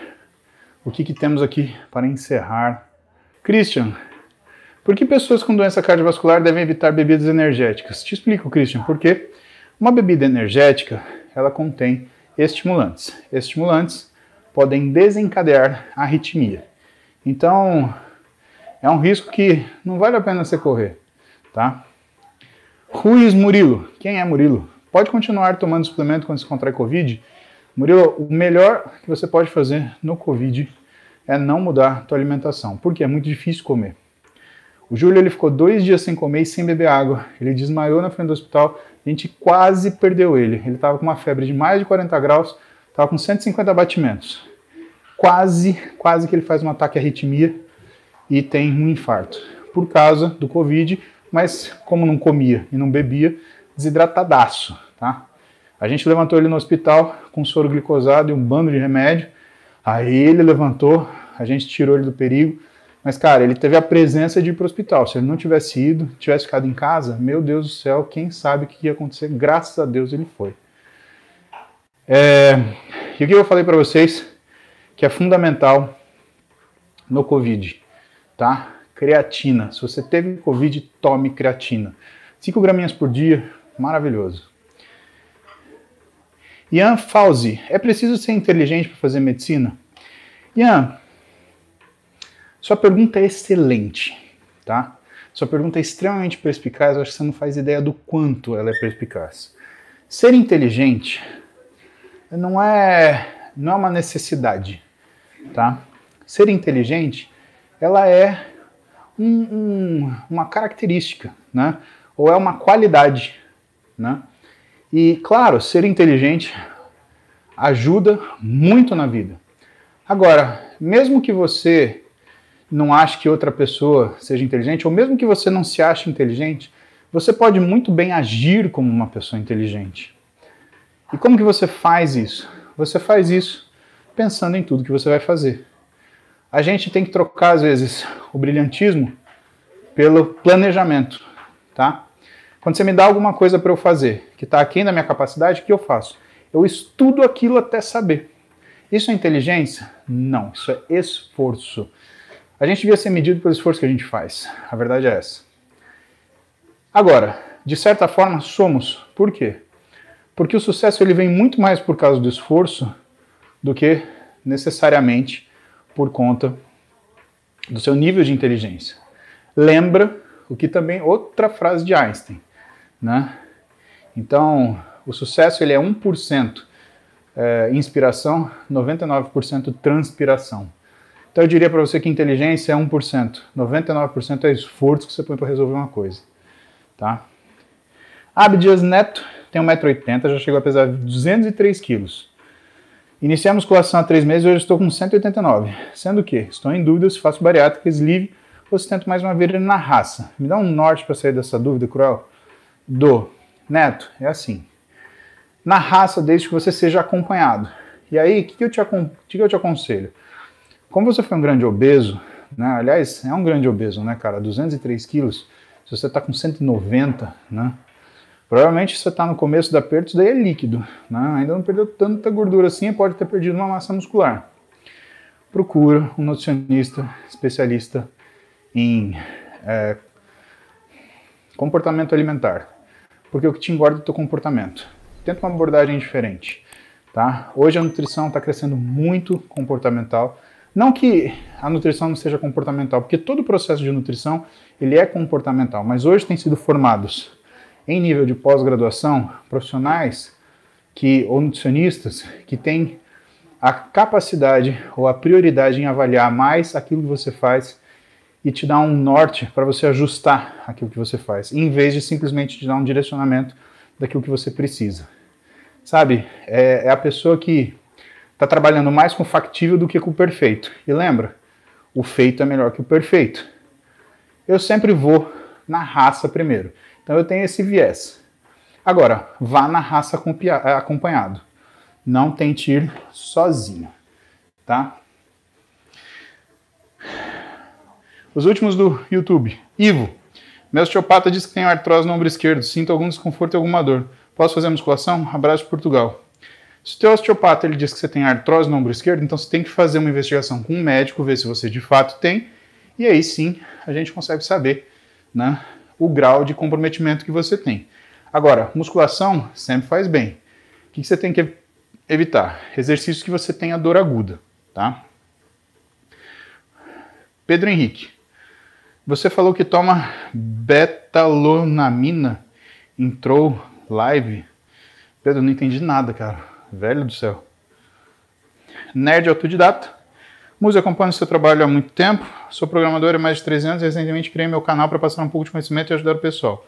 o que temos aqui para encerrar. Christian, por que pessoas com doença cardiovascular devem evitar bebidas energéticas? Te explico, Christian, porque uma bebida energética, ela contém estimulantes. Estimulantes podem desencadear a arritmia. Então, é um risco que não vale a pena você correr, tá? Ruiz Murilo. Quem é Murilo? Pode continuar tomando suplemento quando se contrai Covid? Murilo, o melhor que você pode fazer no Covid é não mudar a tua alimentação, porque é muito difícil comer. O Júlio, ele ficou 2 dias sem comer e sem beber água. Ele desmaiou na frente do hospital, a gente quase perdeu ele. Ele estava com uma febre de mais de 40 graus, estava com 150 batimentos. Quase que ele faz um ataque à arritmia e tem um infarto. Por causa do Covid, mas como não comia e não bebia, desidratadaço, tá? A gente levantou ele no hospital com soro glicosado e um bando de remédio. Aí ele levantou, a gente tirou ele do perigo. Mas, cara, ele teve a presença de ir para o hospital. Se ele não tivesse ido, tivesse ficado em casa, meu Deus do céu, quem sabe o que ia acontecer? Graças a Deus ele foi. E o que eu falei para vocês que é fundamental no Covid, tá? Creatina. Se você teve Covid, tome creatina. 5 graminhas por dia, maravilhoso. Ian Fauzi, é preciso ser inteligente para fazer medicina? Ian, sua pergunta é excelente, tá? Sua pergunta é extremamente perspicaz, eu acho que você não faz ideia do quanto ela é perspicaz. Ser inteligente não é uma necessidade, tá? Ser inteligente, ela é uma característica, né? Ou é uma qualidade, né? E, claro, ser inteligente ajuda muito na vida. Agora, mesmo que você não ache que outra pessoa seja inteligente, ou mesmo que você não se ache inteligente, você pode muito bem agir como uma pessoa inteligente. E como que você faz isso? Você faz isso pensando em tudo que você vai fazer. A gente tem que trocar, às vezes, o brilhantismo pelo planejamento, tá? Quando você me dá alguma coisa para eu fazer, que está aquém da minha capacidade, o que eu faço? Eu estudo aquilo até saber. Isso é inteligência? Não, isso é esforço. A gente devia ser medido pelo esforço que a gente faz. A verdade é essa. Agora, de certa forma, somos. Por quê? Porque o sucesso ele vem muito mais por causa do esforço do que necessariamente por conta do seu nível de inteligência. Lembra o que também, outra frase de Einstein, né? Então, o sucesso ele é 1% inspiração, 99% transpiração. Então eu diria para você que inteligência é 1%, 99% é esforço que você põe para resolver uma coisa, tá? Abdias Neto tem 1,80 m, já chegou a pesar 203 quilos. Iniciei a musculação há 3 meses e hoje estou com 189, sendo que estou em dúvida se faço bariátrica, sleeve ou se tento mais uma vez na raça. Me dá um norte para sair dessa dúvida cruel? Neto, é assim. Na raça, desde que você seja acompanhado. E aí, o que eu te aconselho? Como você foi um grande obeso, né? Aliás, é um grande obeso, né, cara? 203 quilos, se você está com 190, né? Provavelmente você está no começo da perda, isso daí é líquido, né? Ainda não perdeu tanta gordura assim, pode ter perdido uma massa muscular. Procura um nutricionista especialista em comportamento alimentar, porque o que te engorda é o teu comportamento. Tenta uma abordagem diferente, tá? Hoje a nutrição está crescendo muito comportamental. Não que a nutrição não seja comportamental, porque todo o processo de nutrição ele é comportamental, mas hoje tem sido formados em nível de pós-graduação profissionais ou nutricionistas que têm a capacidade ou a prioridade em avaliar mais aquilo que você faz e te dar um norte para você ajustar aquilo que você faz, em vez de simplesmente te dar um direcionamento daquilo que você precisa. Sabe, é a pessoa que está trabalhando mais com o factível do que com o perfeito. E lembra, o feito é melhor que o perfeito. Eu sempre vou na raça primeiro. Então eu tenho esse viés. Agora, vá na raça acompanhado. Não tente ir sozinho, tá? Os últimos do YouTube. Ivo, meu osteopata diz que tenho artrose no ombro esquerdo. Sinto algum desconforto e alguma dor. Posso fazer musculação? Abraço de Portugal. Se o teu osteopata ele diz que você tem artrose no ombro esquerdo, então você tem que fazer uma investigação com um médico, ver se você de fato tem, e aí sim a gente consegue saber, né, o grau de comprometimento que você tem. Agora, musculação sempre faz bem. O que você tem que evitar? Exercícios que você tenha dor aguda, tá? Pedro Henrique, você falou que toma betalonamina, entrou live. Pedro, não entendi nada, cara. Velho do céu. Nerd autodidata. Muzi, acompanho seu trabalho há muito tempo. Sou programador há mais de 3 anos e recentemente criei meu canal para passar um pouco de conhecimento e ajudar o pessoal.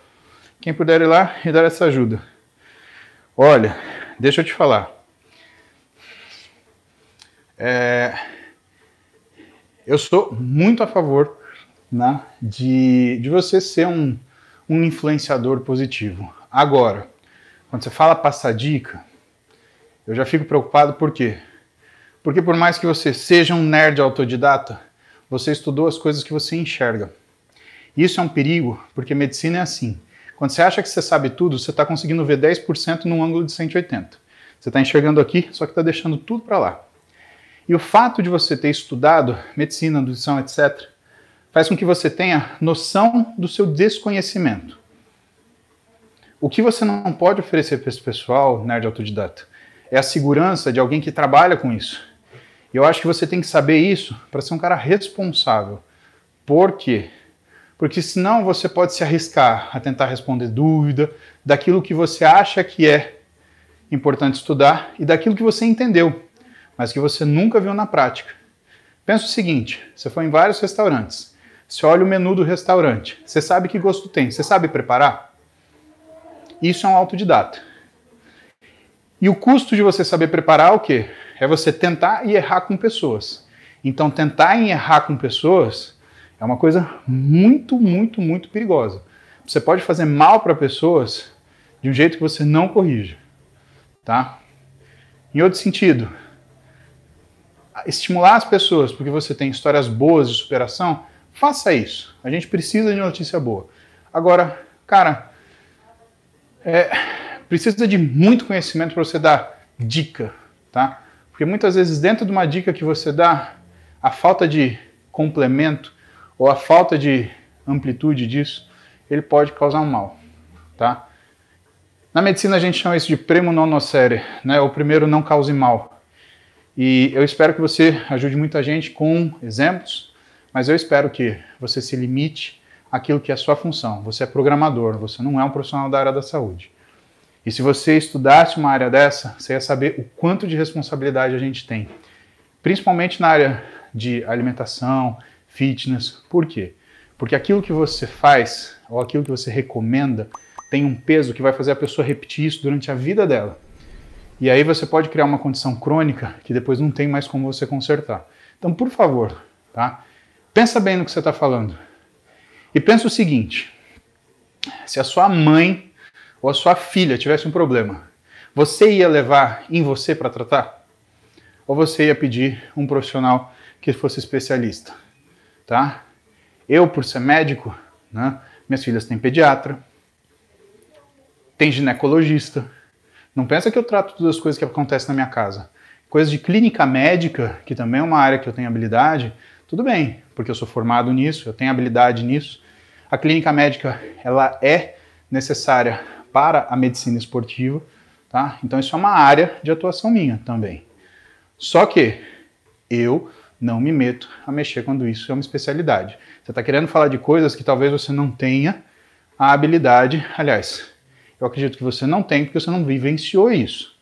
Quem puder ir lá e dar essa ajuda. Olha, deixa eu te falar. Eu sou muito a favor, né, de você ser um influenciador positivo. Agora, quando você fala passar dica, eu já fico preocupado, por quê? Porque por mais que você seja um nerd autodidata, você estudou as coisas que você enxerga. Isso é um perigo, porque medicina é assim. Quando você acha que você sabe tudo, você está conseguindo ver 10% num ângulo de 180. Você está enxergando aqui, só que está deixando tudo para lá. E o fato de você ter estudado medicina, nutrição, etc., faz com que você tenha noção do seu desconhecimento. O que você não pode oferecer para esse pessoal, nerd autodidata, é a segurança de alguém que trabalha com isso. E eu acho que você tem que saber isso para ser um cara responsável. Por quê? Porque senão você pode se arriscar a tentar responder dúvida daquilo que você acha que é importante estudar e daquilo que você entendeu, mas que você nunca viu na prática. Pensa o seguinte, você foi em vários restaurantes, você olha o menu do restaurante, você sabe que gosto tem, você sabe preparar? Isso é um autodidata. E o custo de você saber preparar é o quê? É você tentar e errar com pessoas. Então, tentar e errar com pessoas é uma coisa muito, muito, muito perigosa. Você pode fazer mal para pessoas de um jeito que você não corrige, tá? Em outro sentido, estimular as pessoas porque você tem histórias boas de superação, faça isso. A gente precisa de notícia boa. Agora, cara, precisa de muito conhecimento para você dar dica, tá? Porque muitas vezes dentro de uma dica que você dá, a falta de complemento ou a falta de amplitude disso, ele pode causar um mal, tá? Na medicina a gente chama isso de primo non nocere, né? O primeiro não cause mal. E eu espero que você ajude muita gente com exemplos, mas eu espero que você se limite àquilo que é a sua função. Você é programador, você não é um profissional da área da saúde. E se você estudasse uma área dessa, você ia saber o quanto de responsabilidade a gente tem. Principalmente na área de alimentação, fitness. Por quê? Porque aquilo que você faz, ou aquilo que você recomenda, tem um peso que vai fazer a pessoa repetir isso durante a vida dela. E aí você pode criar uma condição crônica que depois não tem mais como você consertar. Então, por favor, tá? Pensa bem no que você está falando. E pensa o seguinte, se a sua mãe ou a sua filha tivesse um problema, você ia levar em você para tratar? Ou você ia pedir um profissional que fosse especialista? Tá? Eu, por ser médico, né, minhas filhas têm pediatra, tem ginecologista. Não pensa que eu trato todas as coisas que acontecem na minha casa. Coisas de clínica médica, que também é uma área que eu tenho habilidade, tudo bem, porque eu sou formado nisso, eu tenho habilidade nisso. A clínica médica, ela é necessária para a medicina esportiva, tá? Então isso é uma área de atuação minha também. Só que eu não me meto a mexer quando isso é uma especialidade. Você está querendo falar de coisas que talvez você não tenha a habilidade, aliás, eu acredito que você não tem porque você não vivenciou isso,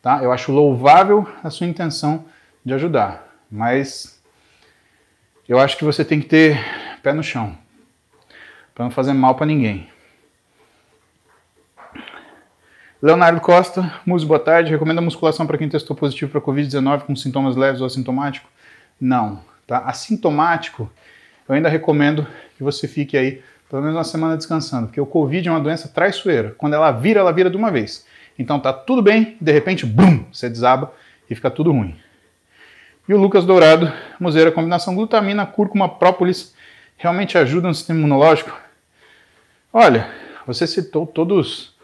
tá? Eu acho louvável a sua intenção de ajudar, mas eu acho que você tem que ter pé no chão, para não fazer mal para ninguém. Leonardo Costa, Muso, boa tarde. Recomenda musculação para quem testou positivo para Covid-19 com sintomas leves ou assintomático? Não, tá? Assintomático, eu ainda recomendo que você fique aí pelo menos uma semana descansando, porque o Covid é uma doença traiçoeira. Quando ela vira de uma vez. Então tá tudo bem, de repente, bum, você desaba e fica tudo ruim. E o Lucas Dourado, Museira, combinação glutamina, cúrcuma, própolis, realmente ajuda no sistema imunológico? Olha, você citou todos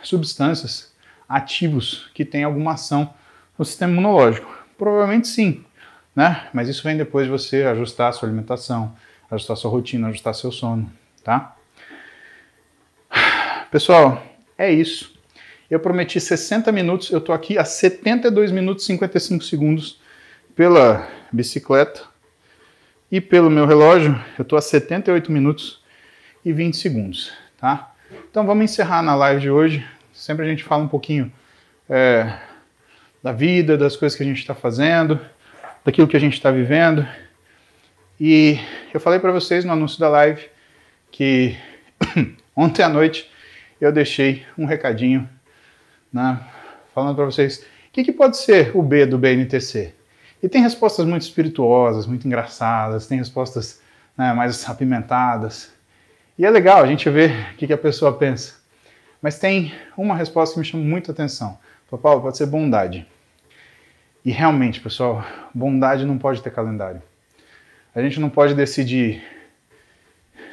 substâncias ativos que têm alguma ação no sistema imunológico. Provavelmente sim, né? Mas isso vem depois de você ajustar a sua alimentação, ajustar a sua rotina, ajustar seu sono, tá? Pessoal, é isso. Eu prometi 60 minutos, eu tô aqui a 72 minutos e 55 segundos pela bicicleta e pelo meu relógio, eu tô a 78 minutos e 20 segundos, tá? Então vamos encerrar na live de hoje. Sempre a gente fala um pouquinho da vida, das coisas que a gente está fazendo, daquilo que a gente está vivendo. E eu falei para vocês no anúncio da live que ontem à noite eu deixei um recadinho, né, falando para vocês o que pode ser o B do BNTC. E tem respostas muito espirituosas, muito engraçadas, tem respostas, né, mais apimentadas. E é legal a gente ver o que a pessoa pensa. Mas tem uma resposta que me chama muita atenção. Falei, Paulo, pode ser bondade. E realmente, pessoal, bondade não pode ter calendário. A gente não pode decidir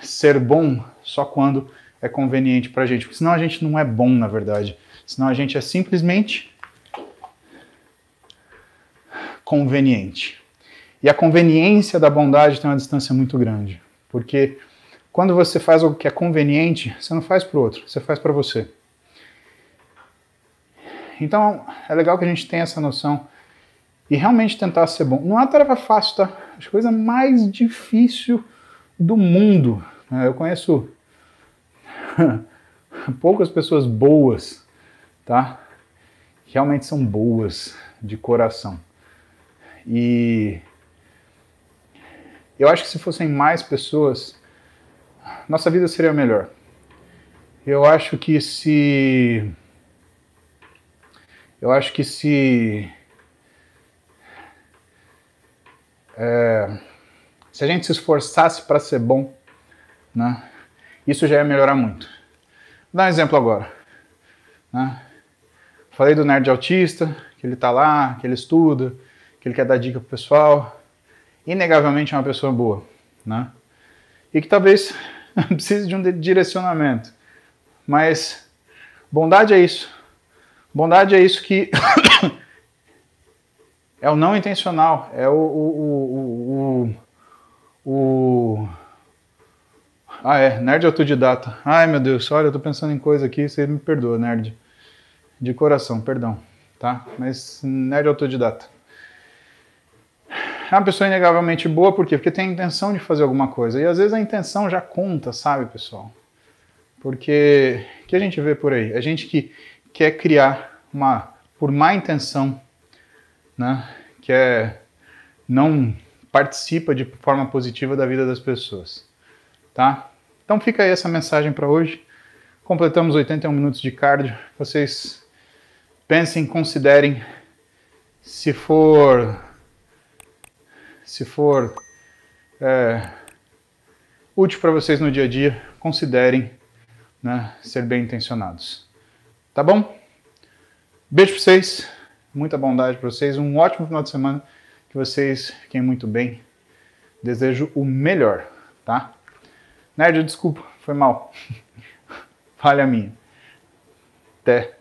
ser bom só quando é conveniente pra gente. Porque senão a gente não é bom, na verdade. Senão a gente é simplesmente conveniente. E a conveniência da bondade tem uma distância muito grande. Porque quando você faz algo que é conveniente, você não faz para o outro, você faz para você. Então, é legal que a gente tenha essa noção e realmente tentar ser bom. Não é uma tarefa fácil, tá? É a coisa mais difícil do mundo. Eu conheço poucas pessoas boas, tá? Que realmente são boas de coração. E eu acho que se fossem mais pessoas, nossa vida seria melhor. Eu acho que se a gente se esforçasse para ser bom, né, isso já ia melhorar muito. Vou dar um exemplo agora. Né? Falei do nerd autista, que ele tá lá, que ele estuda, que ele quer dar dica pro pessoal. Inegavelmente é uma pessoa boa, né? E que talvez precise de um direcionamento. Mas bondade é isso. Bondade é isso que é o não intencional, é nerd autodidata. Ai, meu Deus, olha, eu tô pensando em coisa aqui, você me perdoa, nerd. De coração, perdão. tá? Mas nerd autodidata. É uma pessoa inegavelmente boa, por quê? Porque tem a intenção de fazer alguma coisa. E às vezes a intenção já conta, sabe, pessoal? Porque o que a gente vê por aí? A gente que quer criar por má intenção, né? Não participa de forma positiva da vida das pessoas, tá? Então fica aí essa mensagem para hoje. Completamos 81 minutos de cardio. Vocês pensem, considerem, se for útil para vocês no dia a dia, considerem, né, ser bem intencionados. Tá bom? Beijo para vocês, muita bondade para vocês, um ótimo final de semana, que vocês fiquem muito bem. Desejo o melhor, tá? Nerd, desculpa, foi mal. Falha minha. Até.